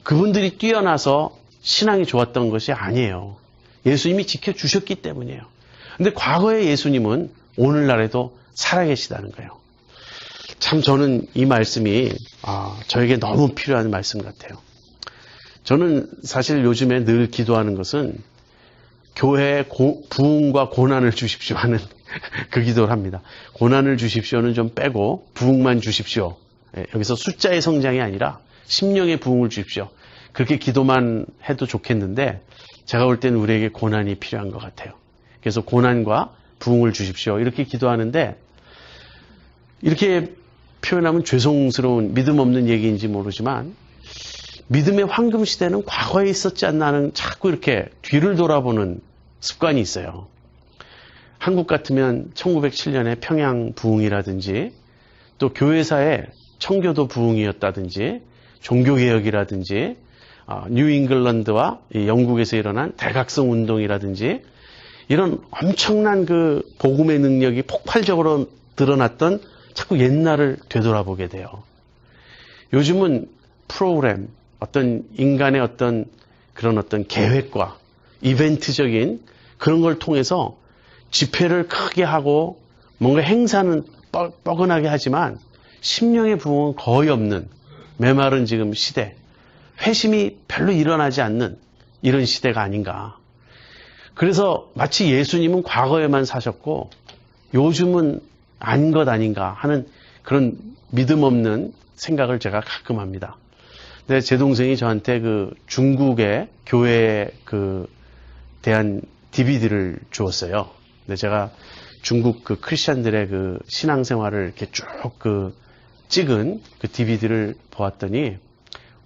그분들이 뛰어나서 신앙이 좋았던 것이 아니에요. 예수님이 지켜주셨기 때문이에요. 근데 과거의 예수님은 오늘날에도 살아계시다는 거예요. 참 저는 이 말씀이 저에게 너무 필요한 말씀 같아요. 저는 사실 요즘에 늘 기도하는 것은 교회에 부흥과 고난을 주십시오 하는 그 기도를 합니다. 고난을 주십시오는 좀 빼고 부흥만 주십시오. 여기서 숫자의 성장이 아니라 심령의 부흥을 주십시오. 그렇게 기도만 해도 좋겠는데 제가 볼 때는 우리에게 고난이 필요한 것 같아요. 그래서 고난과 부흥을 주십시오. 이렇게 기도하는데 이렇게 표현하면 죄송스러운 믿음 없는 얘기인지 모르지만 믿음의 황금 시대는 과거에 있었지 않나 하는 자꾸 이렇게 뒤를 돌아보는 습관이 있어요. 한국 같으면 1907년에 평양 부흥이라든지 또 교회사의 청교도 부흥이었다든지 종교개혁이라든지 뉴 잉글랜드와 영국에서 일어난 대각성 운동이라든지 이런 엄청난 그 복음의 능력이 폭발적으로 드러났던 자꾸 옛날을 되돌아보게 돼요. 요즘은 프로그램, 어떤 인간의 어떤 그런 어떤 계획과 이벤트적인 그런 걸 통해서 집회를 크게 하고 뭔가 행사는 뻐근하게 하지만 심령의 부흥은 거의 없는 메마른 지금 시대, 회심이 별로 일어나지 않는 이런 시대가 아닌가. 그래서 마치 예수님은 과거에만 사셨고 요즘은 아닌 것 아닌가 하는 그런 믿음 없는 생각을 제가 가끔 합니다. 근데 제 동생이 저한테 그 중국의 교회에 대한 DVD를 주었어요. 근데 제가 중국 그 크리스찬들의 그 신앙생활을 이렇게 쭉 찍은 그 DVD를 보았더니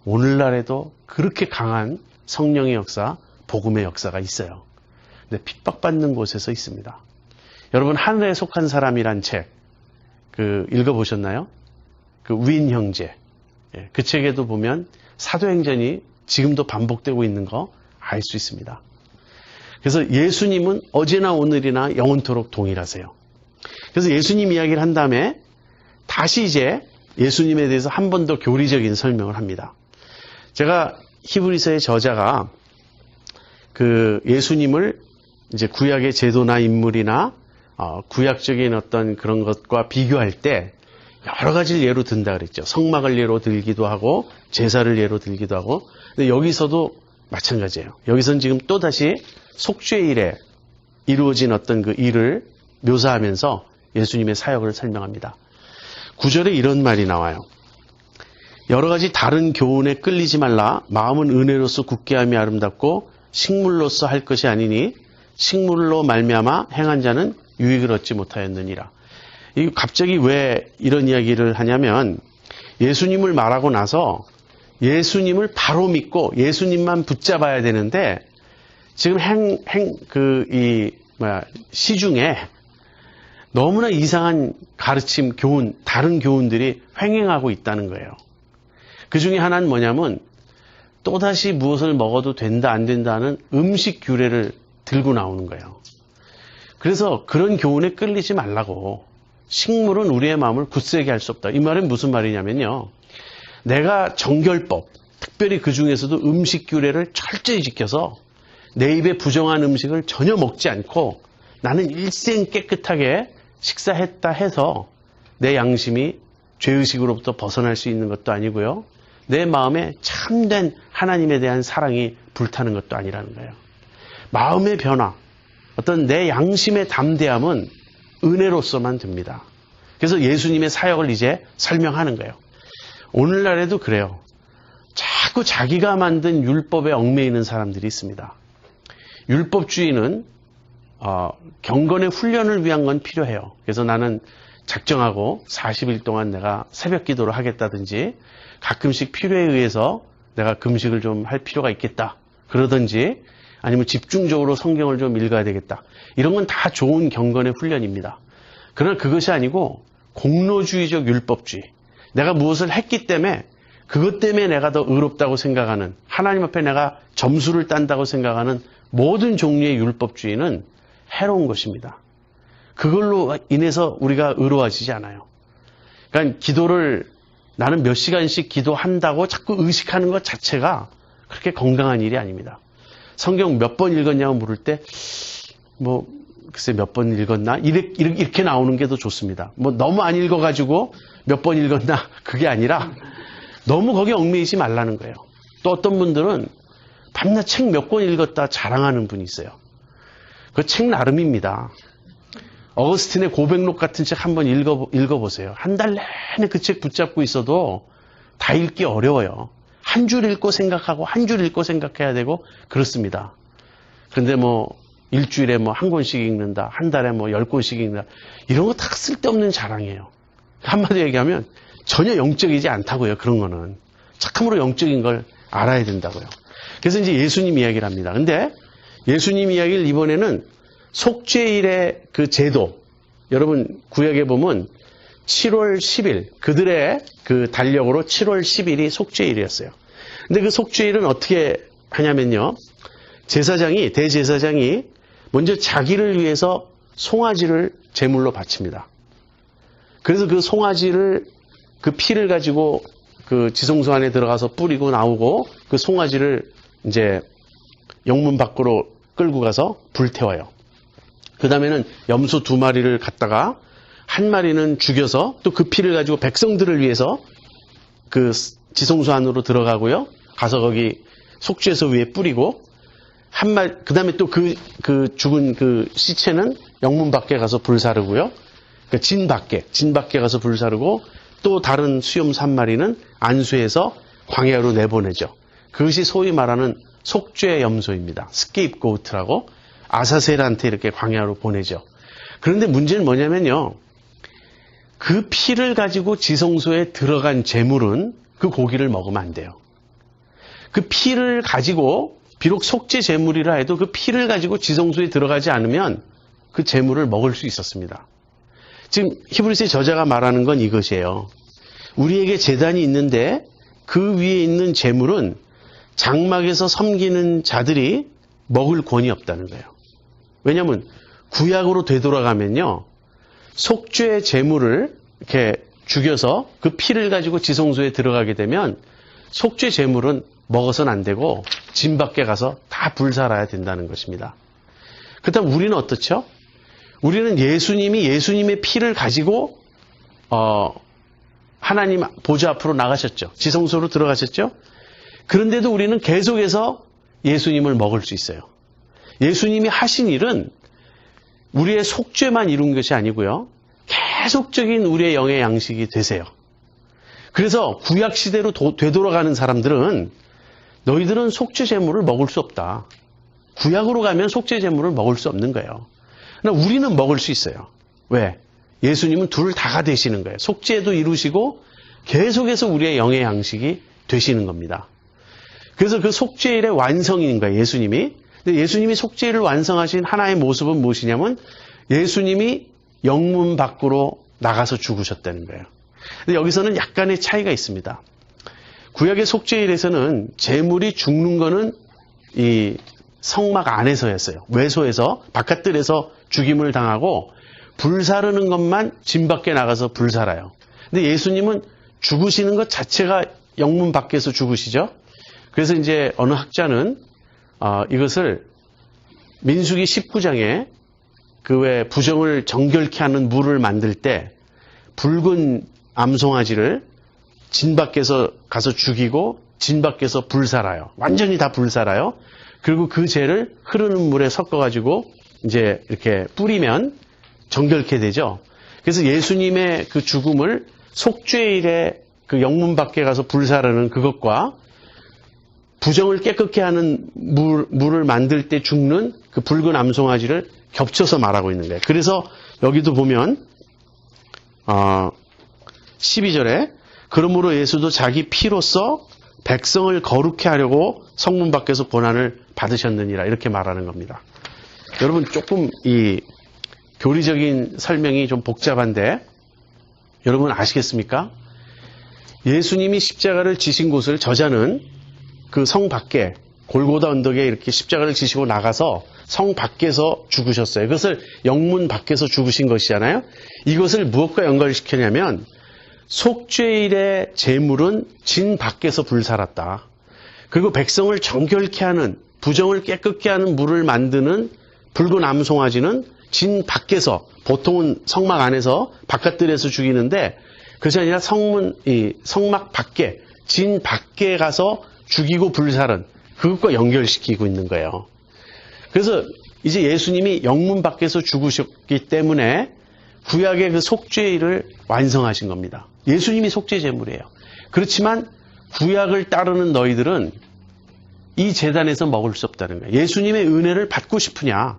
오늘날에도 그렇게 강한 성령의 역사, 복음의 역사가 있어요. 근데 핍박받는 곳에서 있습니다. 여러분, 하늘에 속한 사람이란 책, 읽어보셨나요? 윈 형제. 그 책에도 보면 사도행전이 지금도 반복되고 있는 거 알 수 있습니다. 그래서 예수님은 어제나 오늘이나 영원토록 동일하세요. 그래서 예수님 이야기를 한 다음에 다시 이제 예수님에 대해서 한 번 더 교리적인 설명을 합니다. 제가 히브리서의 저자가 예수님을 이제 구약의 제도나 인물이나 구약적인 어떤 그런 것과 비교할 때 여러 가지를 예로 든다 그랬죠. 성막을 예로 들기도 하고 제사를 예로 들기도 하고. 근데 여기서도 마찬가지예요. 여기서는 지금 또다시 속죄 일에 이루어진 어떤 그 일을 묘사하면서 예수님의 사역을 설명합니다. 9절에 이런 말이 나와요. 여러 가지 다른 교훈에 끌리지 말라. 마음은 은혜로서 굳게 함이 아름답고 식물로서 할 것이 아니니 식물로 말미암아 행한 자는 유익을 얻지 못하였느니라. 갑자기 왜 이런 이야기를 하냐면 예수님을 말하고 나서 예수님을 바로 믿고 예수님만 붙잡아야 되는데 지금 시중에 너무나 이상한 가르침, 교훈, 다른 교훈들이 횡행하고 있다는 거예요. 그 중에 하나는 뭐냐면 또다시 무엇을 먹어도 된다, 안 된다는 음식 규례를 들고 나오는 거예요. 그래서 그런 교훈에 끌리지 말라고. 식물은 우리의 마음을 굳세게 할 수 없다. 이 말은 무슨 말이냐면요. 내가 정결법, 특별히 그 중에서도 음식 규례를 철저히 지켜서 내 입에 부정한 음식을 전혀 먹지 않고 나는 일생 깨끗하게 식사했다 해서 내 양심이 죄의식으로부터 벗어날 수 있는 것도 아니고요. 내 마음에 참된 하나님에 대한 사랑이 불타는 것도 아니라는 거예요. 마음의 변화, 어떤 내 양심의 담대함은 은혜로서만 됩니다. 그래서 예수님의 사역을 이제 설명하는 거예요. 오늘날에도 그래요. 자꾸 자기가 만든 율법에 얽매이는 사람들이 있습니다. 율법주의는 경건의 훈련을 위한 건 필요해요. 그래서 나는 작정하고 40일 동안 내가 새벽 기도를 하겠다든지 가끔씩 필요에 의해서 내가 금식을 좀 할 필요가 있겠다. 그러든지 아니면 집중적으로 성경을 좀 읽어야 되겠다. 이런 건 다 좋은 경건의 훈련입니다. 그러나 그것이 아니고 공로주의적 율법주의. 내가 무엇을 했기 때문에 그것 때문에 내가 더 의롭다고 생각하는, 하나님 앞에 내가 점수를 딴다고 생각하는 모든 종류의 율법주의는 해로운 것입니다. 그걸로 인해서 우리가 의로워지지 않아요. 그러니까 기도를 나는 몇 시간씩 기도한다고 자꾸 의식하는 것 자체가 그렇게 건강한 일이 아닙니다. 성경 몇 번 읽었냐고 물을 때 글쎄 몇 번 읽었나? 이렇게 나오는 게 더 좋습니다. 너무 안 읽어가지고 몇 번 읽었나? 그게 아니라 너무 거기에 얽매이지 말라는 거예요. 또 어떤 분들은 밤낮 책 몇 권 읽었다 자랑하는 분이 있어요. 그 책 나름입니다. 어거스틴의 고백록 같은 책 한번 읽어보세요. 한 달 내내 그 책 붙잡고 있어도 다 읽기 어려워요. 한 줄 읽고 생각하고 한 줄 읽고 생각해야 되고 그렇습니다. 그런데 일주일에 한 권씩 읽는다. 한 달에 10권씩 읽는다. 이런 거 다 쓸데없는 자랑이에요. 한마디로 얘기하면 전혀 영적이지 않다고요. 그런 거는. 착함으로 영적인 걸 알아야 된다고요. 그래서 이제 예수님 이야기를 합니다. 근데 예수님 이야기를 이번에는 속죄일의 그 제도. 여러분 구약에 보면 7월 10일 그들의 그 달력으로 7월 10일이 속죄일이었어요. 근데 그 속죄일은 어떻게 하냐면요. 대제사장이 먼저 자기를 위해서 송아지를 제물로 바칩니다. 그래서 그 송아지를 그 피를 가지고 그 지성소 안에 들어가서 뿌리고 나오고 그 송아지를 이제 영문 밖으로 끌고 가서 불태워요. 그 다음에는 염소 2마리를 갖다가 한 마리는 죽여서 또 그 피를 가지고 백성들을 위해서 그 지성소 안으로 들어가고요. 가서 거기 속죄소 위에 뿌리고 그 다음에 또 그 죽은 그 시체는 영문 밖에 가서 불사르고요. 그 진 밖에 가서 불사르고 또 다른 수염소 1마리는 안수해서 광야로 내보내죠. 그것이 소위 말하는 속죄 염소입니다. 스케이프고트라고 아사셀한테 이렇게 광야로 보내죠. 그런데 문제는 뭐냐면요. 그 피를 가지고 지성소에 들어간 제물은 그 고기를 먹으면 안 돼요. 그 피를 가지고 비록 속죄 제물이라 해도 그 피를 가지고 지성소에 들어가지 않으면 그 제물을 먹을 수 있었습니다. 지금 히브리서의 저자가 말하는 건 이것이에요. 우리에게 제단이 있는데 그 위에 있는 제물은 장막에서 섬기는 자들이 먹을 권이 없다는 거예요. 왜냐하면 구약으로 되돌아가면요. 속죄 제물을 이렇게 죽여서 그 피를 가지고 지성소에 들어가게 되면 속죄 제물은 먹어서는 안 되고 진 밖에 가서 다 불살아야 된다는 것입니다. 그렇다면 우리는 어떻죠? 우리는 예수님의 피를 가지고 하나님 보좌 앞으로 나가셨죠. 지성소로 들어가셨죠. 그런데도 우리는 계속해서 예수님을 먹을 수 있어요. 예수님이 하신 일은 우리의 속죄만 이룬 것이 아니고요. 계속적인 우리의 영의 양식이 되세요. 그래서 구약 시대로 되돌아가는 사람들은 너희들은 속죄 제물을 먹을 수 없다. 구약으로 가면 속죄 제물을 먹을 수 없는 거예요. 그러나 우리는 먹을 수 있어요. 왜? 예수님은 둘 다가 되시는 거예요. 속죄도 이루시고 계속해서 우리의 영의 양식이 되시는 겁니다. 그래서 그 속죄일의 완성인 거예요. 예수님이. 근데 예수님이 속죄일을 완성하신 하나의 모습은 무엇이냐면 예수님이 영문 밖으로 나가서 죽으셨다는 거예요. 근데 여기서는 약간의 차이가 있습니다. 구약의 속죄일에서는 제물이 죽는 거는 이 성막 안에서였어요. 외소에서 바깥들에서 죽임을 당하고 불사르는 것만 진 밖에 나가서 불살아요. 근데 예수님은 죽으시는 것 자체가 영문 밖에서 죽으시죠. 그래서 이제 어느 학자는 이것을 민수기 19장에 그 외 부정을 정결케 하는 물을 만들 때 붉은 암송아지를 진 밖에서 가서 죽이고 진 밖에서 불살아요. 완전히 다 불살아요. 그리고 그 죄를 흐르는 물에 섞어가지고 이제 이렇게 뿌리면 정결케 되죠. 그래서 예수님의 그 죽음을 속죄일에 그 영문 밖에 가서 불사르는 그것과 부정을 깨끗게 하는 물을 만들 때 죽는 그 붉은 암송아지를 겹쳐서 말하고 있는 거예요. 그래서 여기도 보면 12절에 그러므로 예수도 자기 피로써 백성을 거룩케 하려고 성문 밖에서 고난을 받으셨느니라 이렇게 말하는 겁니다. 여러분 조금 이 교리적인 설명이 좀 복잡한데 여러분 아시겠습니까? 예수님이 십자가를 지신 곳을 저자는 그 성 밖에 골고다 언덕에 이렇게 십자가를 지시고 나가서 성 밖에서 죽으셨어요. 그것을 영문 밖에서 죽으신 것이잖아요. 이것을 무엇과 연결시키냐면 속죄일의 제물은 진 밖에서 불살았다. 그리고 백성을 정결케 하는 부정을 깨끗게 하는 물을 만드는 붉은 암송아지는 진 밖에서 보통은 성막 안에서 바깥들에서 죽이는데 그것이 아니라 성막 밖에 진 밖에 가서 죽이고 불살은 그것과 연결시키고 있는 거예요. 그래서 이제 예수님이 영문 밖에서 죽으셨기 때문에 구약의 그 속죄일을 완성하신 겁니다. 예수님이 속죄 제물이에요. 그렇지만 구약을 따르는 너희들은 이 제단에서 먹을 수 없다는 거예요. 예수님의 은혜를 받고 싶으냐?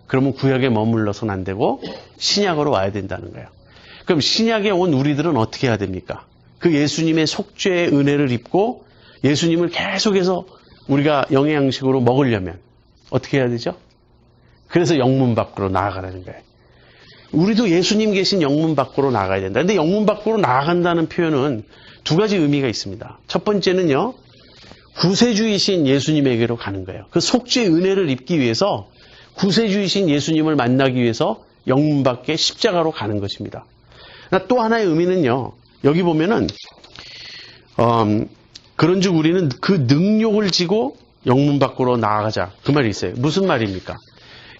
그러면 구약에 머물러서는 안 되고 신약으로 와야 된다는 거예요. 그럼 신약에 온 우리들은 어떻게 해야 됩니까? 그 예수님의 속죄의 은혜를 입고 예수님을 계속해서 우리가 영의 양식으로 먹으려면 어떻게 해야 되죠? 그래서 영문 밖으로 나아가라는 거예요. 우리도 예수님 계신 영문 밖으로 나가야 된다. 근데 영문 밖으로 나아간다는 표현은 두 가지 의미가 있습니다. 첫 번째는요. 구세주이신 예수님에게로 가는 거예요. 그 속죄의 은혜를 입기 위해서 구세주이신 예수님을 만나기 위해서 영문 밖에 십자가로 가는 것입니다. 또 하나의 의미는요. 여기 보면은 그런즉 우리는 그 능력을 지고 영문 밖으로 나아가자. 그 말이 있어요. 무슨 말입니까?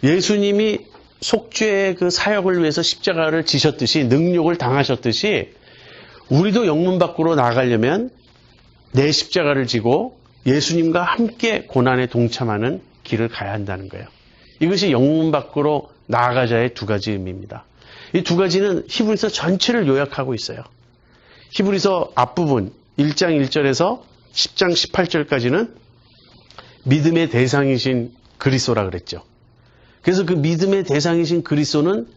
예수님이 속죄의 그 사역을 위해서 십자가를 지셨듯이 능력을 당하셨듯이 우리도 영문 밖으로 나아가려면 내 십자가를 지고 예수님과 함께 고난에 동참하는 길을 가야 한다는 거예요. 이것이 영문 밖으로 나아가자의 두 가지 의미입니다. 이 두 가지는 히브리서 전체를 요약하고 있어요. 히브리서 앞부분 1장 1절에서 10장 18절까지는 믿음의 대상이신 그리스도라 그랬죠. 그래서 그 믿음의 대상이신 그리스도는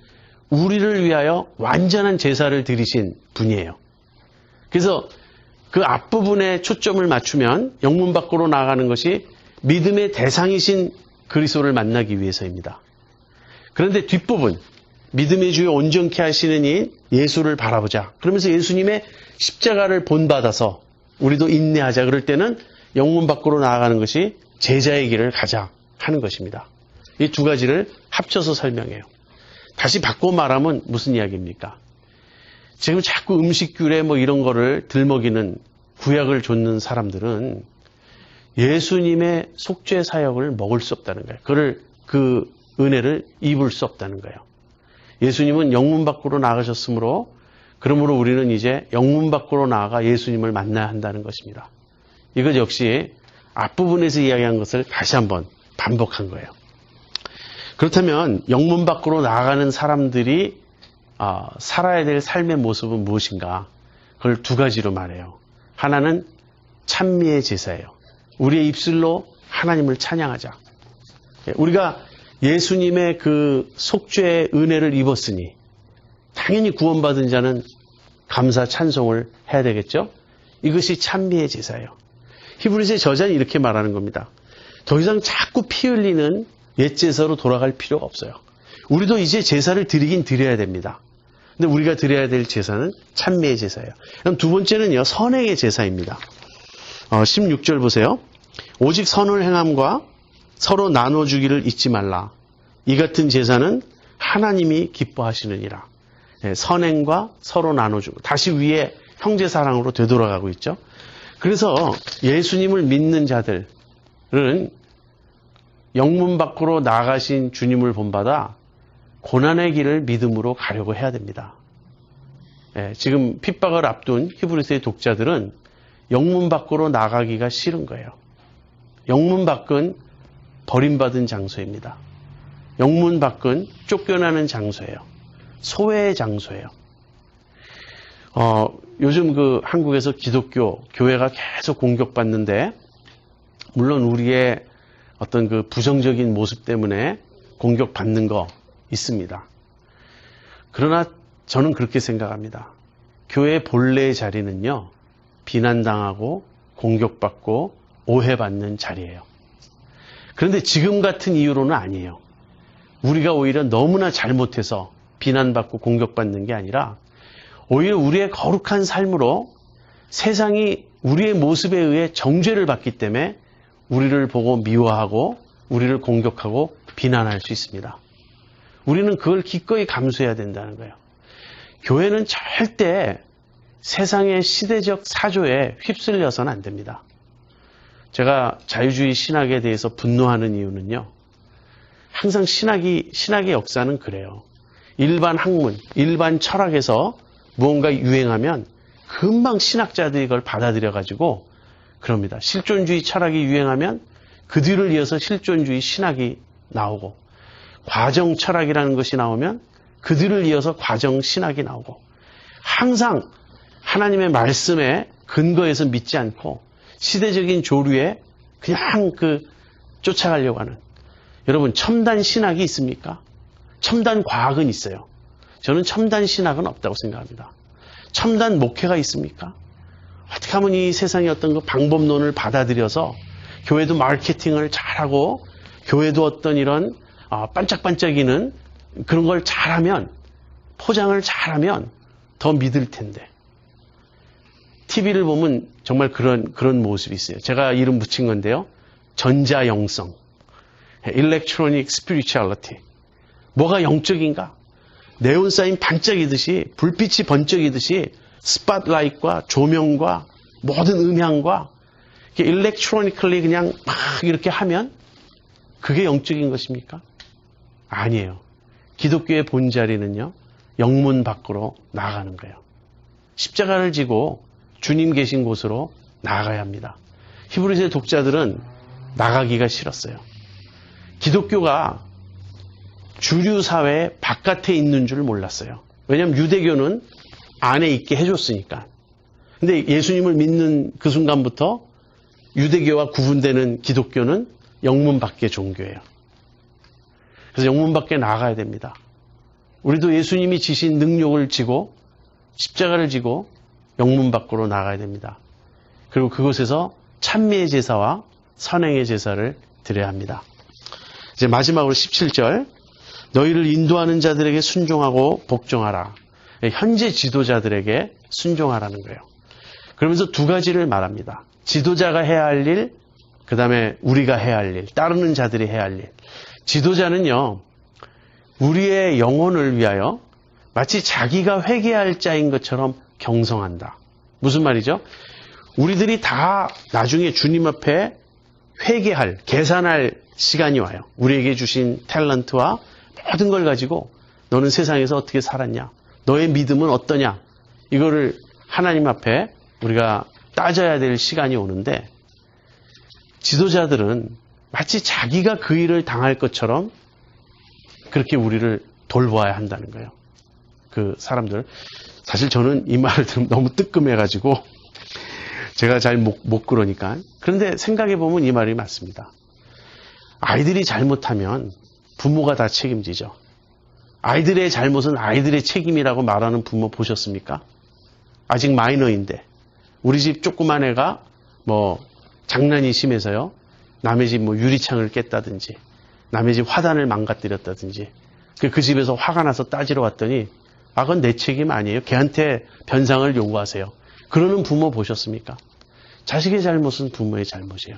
우리를 위하여 완전한 제사를 드리신 분이에요. 그래서 그 앞부분에 초점을 맞추면 영문 밖으로 나아가는 것이 믿음의 대상이신 그리스도를 만나기 위해서입니다. 그런데 뒷부분 믿음의 주요 온전케 하시는 이 예수를 바라보자. 그러면서 예수님의 십자가를 본받아서 우리도 인내하자. 그럴 때는 영문 밖으로 나아가는 것이 제자의 길을 가자 하는 것입니다. 이 두 가지를 합쳐서 설명해요. 다시 바꿔 말하면 무슨 이야기입니까? 지금 자꾸 음식규례 뭐 이런 거를 들먹이는 구약을 좇는 사람들은 예수님의 속죄 사역을 먹을 수 없다는 거예요. 그 은혜를 입을 수 없다는 거예요. 예수님은 영문 밖으로 나가셨으므로 그러므로 우리는 이제 영문 밖으로 나아가 예수님을 만나야 한다는 것입니다. 이것 역시 앞부분에서 이야기한 것을 다시 한번 반복한 거예요. 그렇다면 영문 밖으로 나아가는 사람들이 살아야 될 삶의 모습은 무엇인가? 그걸 두 가지로 말해요. 하나는 찬미의 제사예요. 우리의 입술로 하나님을 찬양하자. 우리가 예수님의 그 속죄의 은혜를 입었으니 당연히 구원받은 자는 감사 찬송을 해야 되겠죠? 이것이 찬미의 제사예요. 히브리서의 저자는 이렇게 말하는 겁니다. 더 이상 자꾸 피 흘리는 옛 제사로 돌아갈 필요가 없어요. 우리도 이제 제사를 드리긴 드려야 됩니다. 근데 우리가 드려야 될 제사는 찬미의 제사예요. 그럼 두 번째는요, 선행의 제사입니다. 16절 보세요. 오직 선을 행함과 서로 나눠주기를 잊지 말라. 이 같은 제사는 하나님이 기뻐하시느니라. 선행과 서로 나눠주고 다시 위에 형제 사랑으로 되돌아가고 있죠. 그래서 예수님을 믿는 자들은 영문 밖으로 나가신 주님을 본받아 고난의 길을 믿음으로 가려고 해야 됩니다. 지금 핍박을 앞둔 히브리서의 독자들은 영문 밖으로 나가기가 싫은 거예요. 영문 밖은 버림받은 장소입니다. 영문 밖은 쫓겨나는 장소예요. 소외의 장소예요. 요즘 그 한국에서 기독교 교회가 계속 공격받는데 물론 우리의 어떤 그 부정적인 모습 때문에 공격받는 거 있습니다. 그러나 저는 그렇게 생각합니다. 교회의 본래의 자리는요, 비난당하고 공격받고 오해받는 자리예요. 그런데 지금 같은 이유로는 아니에요. 우리가 오히려 너무나 잘못해서 비난받고 공격받는 게 아니라 오히려 우리의 거룩한 삶으로 세상이 우리의 모습에 의해 정죄를 받기 때문에 우리를 보고 미워하고 우리를 공격하고 비난할 수 있습니다. 우리는 그걸 기꺼이 감수해야 된다는 거예요. 교회는 절대 세상의 시대적 사조에 휩쓸려서는 안 됩니다. 제가 자유주의 신학에 대해서 분노하는 이유는요. 항상 신학의 역사는 그래요. 일반 학문, 일반 철학에서 무언가 유행하면 금방 신학자들이 그걸 받아들여가지고 그럽니다. 실존주의 철학이 유행하면 그 뒤를 이어서 실존주의 신학이 나오고 과정 철학이라는 것이 나오면 그 뒤를 이어서 과정 신학이 나오고 항상 하나님의 말씀에 근거해서 믿지 않고 시대적인 조류에 그냥 쫓아가려고 하는 여러분 첨단 신학이 있습니까? 첨단 과학은 있어요. 저는 첨단 신학은 없다고 생각합니다. 첨단 목회가 있습니까? 어떻게 하면 이 세상의 어떤 그 방법론을 받아들여서 교회도 마케팅을 잘하고 교회도 어떤 이런 반짝반짝이는 그런 걸 잘하면 포장을 잘하면 더 믿을 텐데 TV를 보면 정말 그런 모습이 있어요. 제가 이름 붙인 건데요. 전자영성, Electronic Spirituality. 뭐가 영적인가? 네온사인 반짝이듯이 불빛이 번쩍이듯이 스팟라이트과 조명과 모든 음향과 일렉트로니컬리 그냥 막 이렇게 하면 그게 영적인 것입니까? 아니에요. 기독교의 본자리는요, 영문 밖으로 나아가는 거예요. 십자가를 지고 주님 계신 곳으로 나아가야 합니다. 히브리서 독자들은 나가기가 싫었어요. 기독교가 주류 사회 바깥에 있는 줄 몰랐어요. 왜냐하면 유대교는 안에 있게 해줬으니까. 근데 예수님을 믿는 그 순간부터 유대교와 구분되는 기독교는 영문 밖의 종교예요. 그래서 영문 밖에 나가야 됩니다. 우리도 예수님이 지신 능력을 지고 십자가를 지고 영문 밖으로 나가야 됩니다. 그리고 그곳에서 찬미의 제사와 선행의 제사를 드려야 합니다. 이제 마지막으로 17절, 너희를 인도하는 자들에게 순종하고 복종하라. 현재 지도자들에게 순종하라는 거예요. 그러면서 두 가지를 말합니다. 지도자가 해야 할 일, 그 다음에 우리가 해야 할 일, 따르는 자들이 해야 할 일. 지도자는요, 우리의 영혼을 위하여 마치 자기가 회개할 자인 것처럼 경성한다. 무슨 말이죠? 우리들이 다 나중에 주님 앞에 회개할, 계산할 시간이 와요. 우리에게 주신 탤런트와 모든 걸 가지고 너는 세상에서 어떻게 살았냐? 너의 믿음은 어떠냐? 이거를 하나님 앞에 우리가 따져야 될 시간이 오는데, 지도자들은 마치 자기가 그 일을 당할 것처럼 그렇게 우리를 돌보아야 한다는 거예요. 그 사람들. 사실 저는 이 말을 들으면 너무 뜨끔해가지고 제가 잘 못 그러니까. 그런데 생각해보면 이 말이 맞습니다. 아이들이 잘못하면 부모가 다 책임지죠. 아이들의 잘못은 아이들의 책임이라고 말하는 부모 보셨습니까? 아직 마이너인데. 우리 집 조그만 애가 장난이 심해서요, 남의 집 유리창을 깼다든지 남의 집 화단을 망가뜨렸다든지, 그 집에서 화가 나서 따지러 왔더니 그건 내 책임 아니에요. 걔한테 변상을 요구하세요. 그러는 부모 보셨습니까? 자식의 잘못은 부모의 잘못이에요.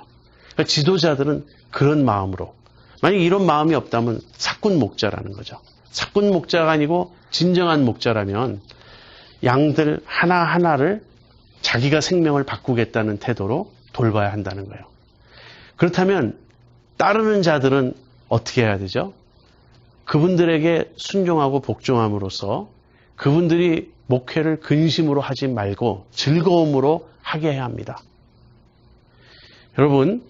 그러니까 지도자들은 그런 마음으로, 만약 이런 마음이 없다면 사꾼 목자라는 거죠. 사꾼 목자가 아니고 진정한 목자라면 양들 하나하나를 자기가 생명을 바꾸겠다는 태도로 돌봐야 한다는 거예요. 그렇다면 따르는 자들은 어떻게 해야 되죠? 그분들에게 순종하고 복종함으로써 그분들이 목회를 근심으로 하지 말고 즐거움으로 하게 해야 합니다. 여러분,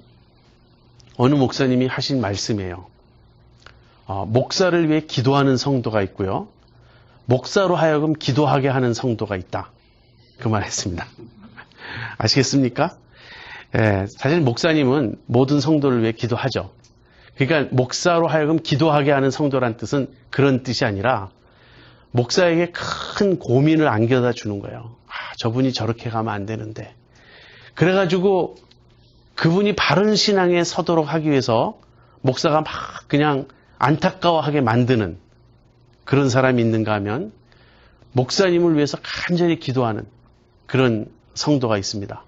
어느 목사님이 하신 말씀이에요. 목사를 위해 기도하는 성도가 있고요, 목사로 하여금 기도하게 하는 성도가 있다. 그 말 했습니다. 아시겠습니까? 사실 목사님은 모든 성도를 위해 기도하죠. 그러니까 목사로 하여금 기도하게 하는 성도란 뜻은 그런 뜻이 아니라 목사에게 큰 고민을 안겨다 주는 거예요. 저분이 저렇게 가면 안 되는데. 그래가지고 그분이 바른 신앙에 서도록 하기 위해서 목사가 막 그냥 안타까워하게 만드는 그런 사람이 있는가 하면 목사님을 위해서 간절히 기도하는 그런 성도가 있습니다.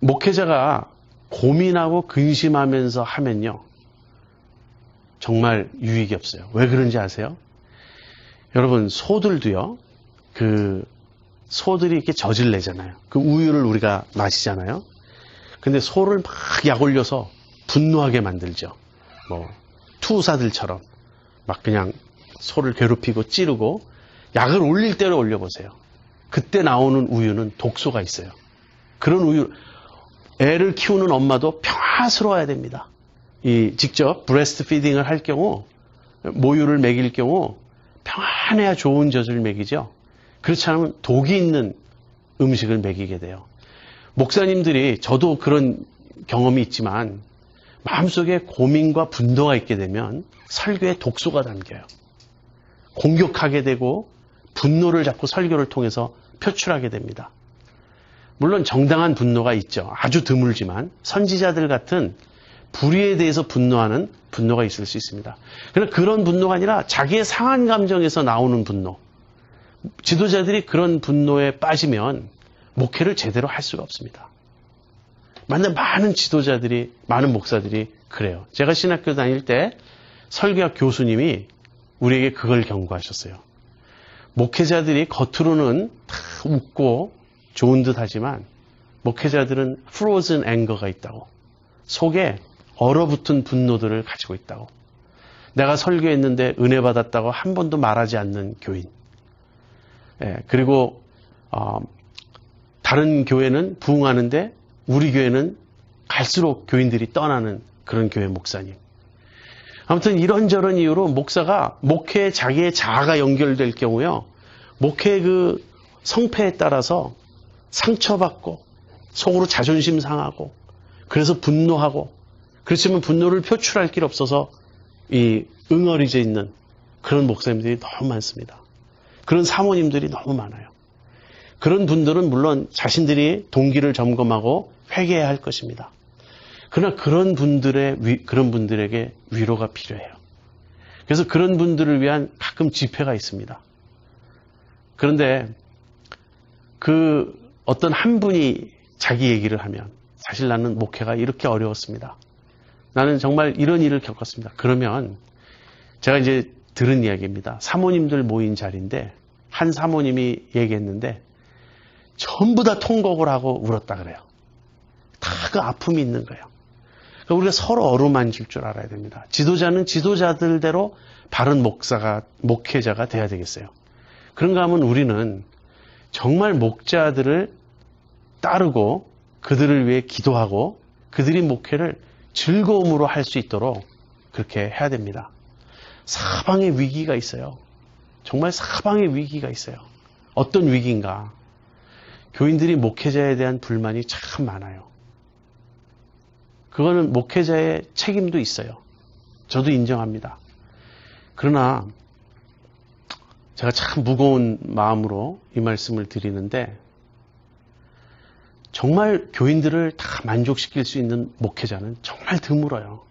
목회자가 고민하고 근심하면서 하면요, 정말 유익이 없어요. 왜 그런지 아세요? 여러분, 소들도요, 소들이 이렇게 젖을 내잖아요. 그 우유를 우리가 마시잖아요. 근데 소를 막 약 올려서 분노하게 만들죠. 투사들처럼 막 그냥 소를 괴롭히고 찌르고 약을 올릴 대로 올려보세요. 그때 나오는 우유는 독소가 있어요. 그런 우유, 애를 키우는 엄마도 평화스러워야 됩니다. 직접 브레스트 피딩을 할 경우, 모유를 먹일 경우 평안해야 좋은 젖을 먹이죠. 그렇지 않으면 독이 있는 음식을 먹이게 돼요. 목사님들이, 저도 그런 경험이 있지만 마음속에 고민과 분노가 있게 되면 설교에 독소가 담겨요. 공격하게 되고 분노를 자꾸 설교를 통해서 표출하게 됩니다. 물론 정당한 분노가 있죠. 아주 드물지만 선지자들 같은 불의에 대해서 분노하는 분노가 있을 수 있습니다. 그러나 그런 분노가 아니라 자기의 상한 감정에서 나오는 분노. 지도자들이 그런 분노에 빠지면 목회를 제대로 할 수가 없습니다. 많은 지도자들이, 많은 목사들이 그래요. 제가 신학교 다닐 때 설교학 교수님이 우리에게 그걸 경고하셨어요. 목회자들이 겉으로는 다 웃고 좋은 듯 하지만 목회자들은 frozen anger가 있다고. 속에 얼어붙은 분노들을 가지고 있다고. 내가 설교했는데 은혜 받았다고 한 번도 말하지 않는 교인. 그리고 다른 교회는 부흥하는데 우리 교회는 갈수록 교인들이 떠나는 그런 교회 목사님. 아무튼 이런저런 이유로 목사가 목회에 자기의 자아가 연결될 경우요. 목회의 그 성패에 따라서 상처받고 속으로 자존심 상하고 그래서 분노하고 그렇지만 분노를 표출할 길 없어서 이 응어리져 있는 그런 목사님들이 너무 많습니다. 그런 사모님들이 너무 많아요. 그런 분들은 물론 자신들이 동기를 점검하고 회개해야 할 것입니다. 그러나 그런 분들에게 위로가 필요해요. 그래서 그런 분들을 위한 가끔 집회가 있습니다. 그런데 그 어떤 한 분이 자기 얘기를 하면 사실 나는 목회가 이렇게 어려웠습니다. 나는 정말 이런 일을 겪었습니다. 그러면 제가 이제 들은 이야기입니다. 사모님들 모인 자리인데 한 사모님이 얘기했는데 전부 다 통곡을 하고 울었다 그래요. 다 그 아픔이 있는 거예요. 그러니까 우리가 서로 어루만질 줄 알아야 됩니다. 지도자는 지도자들대로 바른 목회자가 돼야 되겠어요. 그런가 하면 우리는 정말 목자들을 따르고 그들을 위해 기도하고 그들이 목회를 즐거움으로 할 수 있도록 그렇게 해야 됩니다. 사방에 위기가 있어요. 정말 사방에 위기가 있어요. 어떤 위기인가? 교인들이 목회자에 대한 불만이 참 많아요. 그거는 목회자의 책임도 있어요. 저도 인정합니다. 그러나 제가 참 무거운 마음으로 이 말씀을 드리는데 정말 교인들을 다 만족시킬 수 있는 목회자는 정말 드물어요.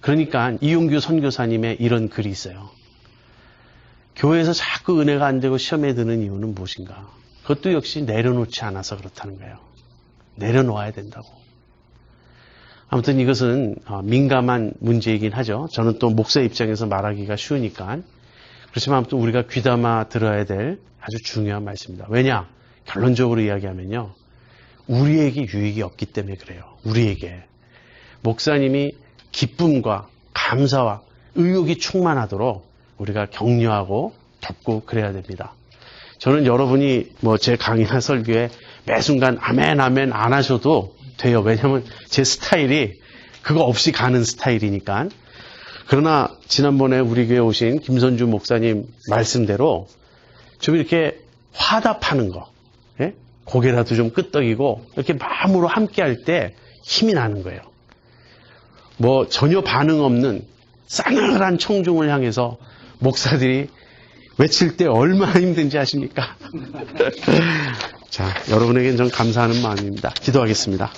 그러니까 이용규 선교사님의 이런 글이 있어요. 교회에서 자꾸 은혜가 안 되고 시험에 드는 이유는 무엇인가? 그것도 역시 내려놓지 않아서 그렇다는 거예요. 내려놓아야 된다고. 아무튼 이것은 민감한 문제이긴 하죠. 저는 또 목사 입장에서 말하기가 쉬우니까. 그렇지만 아무튼 우리가 귀담아 들어야 될 아주 중요한 말씀입니다. 왜냐? 결론적으로 이야기하면요. 우리에게 유익이 없기 때문에 그래요. 우리에게. 목사님이 기쁨과 감사와 의욕이 충만하도록 우리가 격려하고 돕고 그래야 됩니다. 저는 여러분이 제 강의나 설교에 매 순간 아멘 아멘 안 하셔도 돼요. 왜냐하면 제 스타일이 그거 없이 가는 스타일이니까. 그러나 지난번에 우리 교회 오신 김선주 목사님 말씀대로 좀 이렇게 화답하는 거, 예? 고개라도 좀 끄덕이고 이렇게 마음으로 함께 할 때 힘이 나는 거예요. 전혀 반응 없는 싸늘한 청중을 향해서 목사들이 외칠 때 얼마나 힘든지 아십니까? 자, 여러분에게는 전 감사하는 마음입니다. 기도하겠습니다.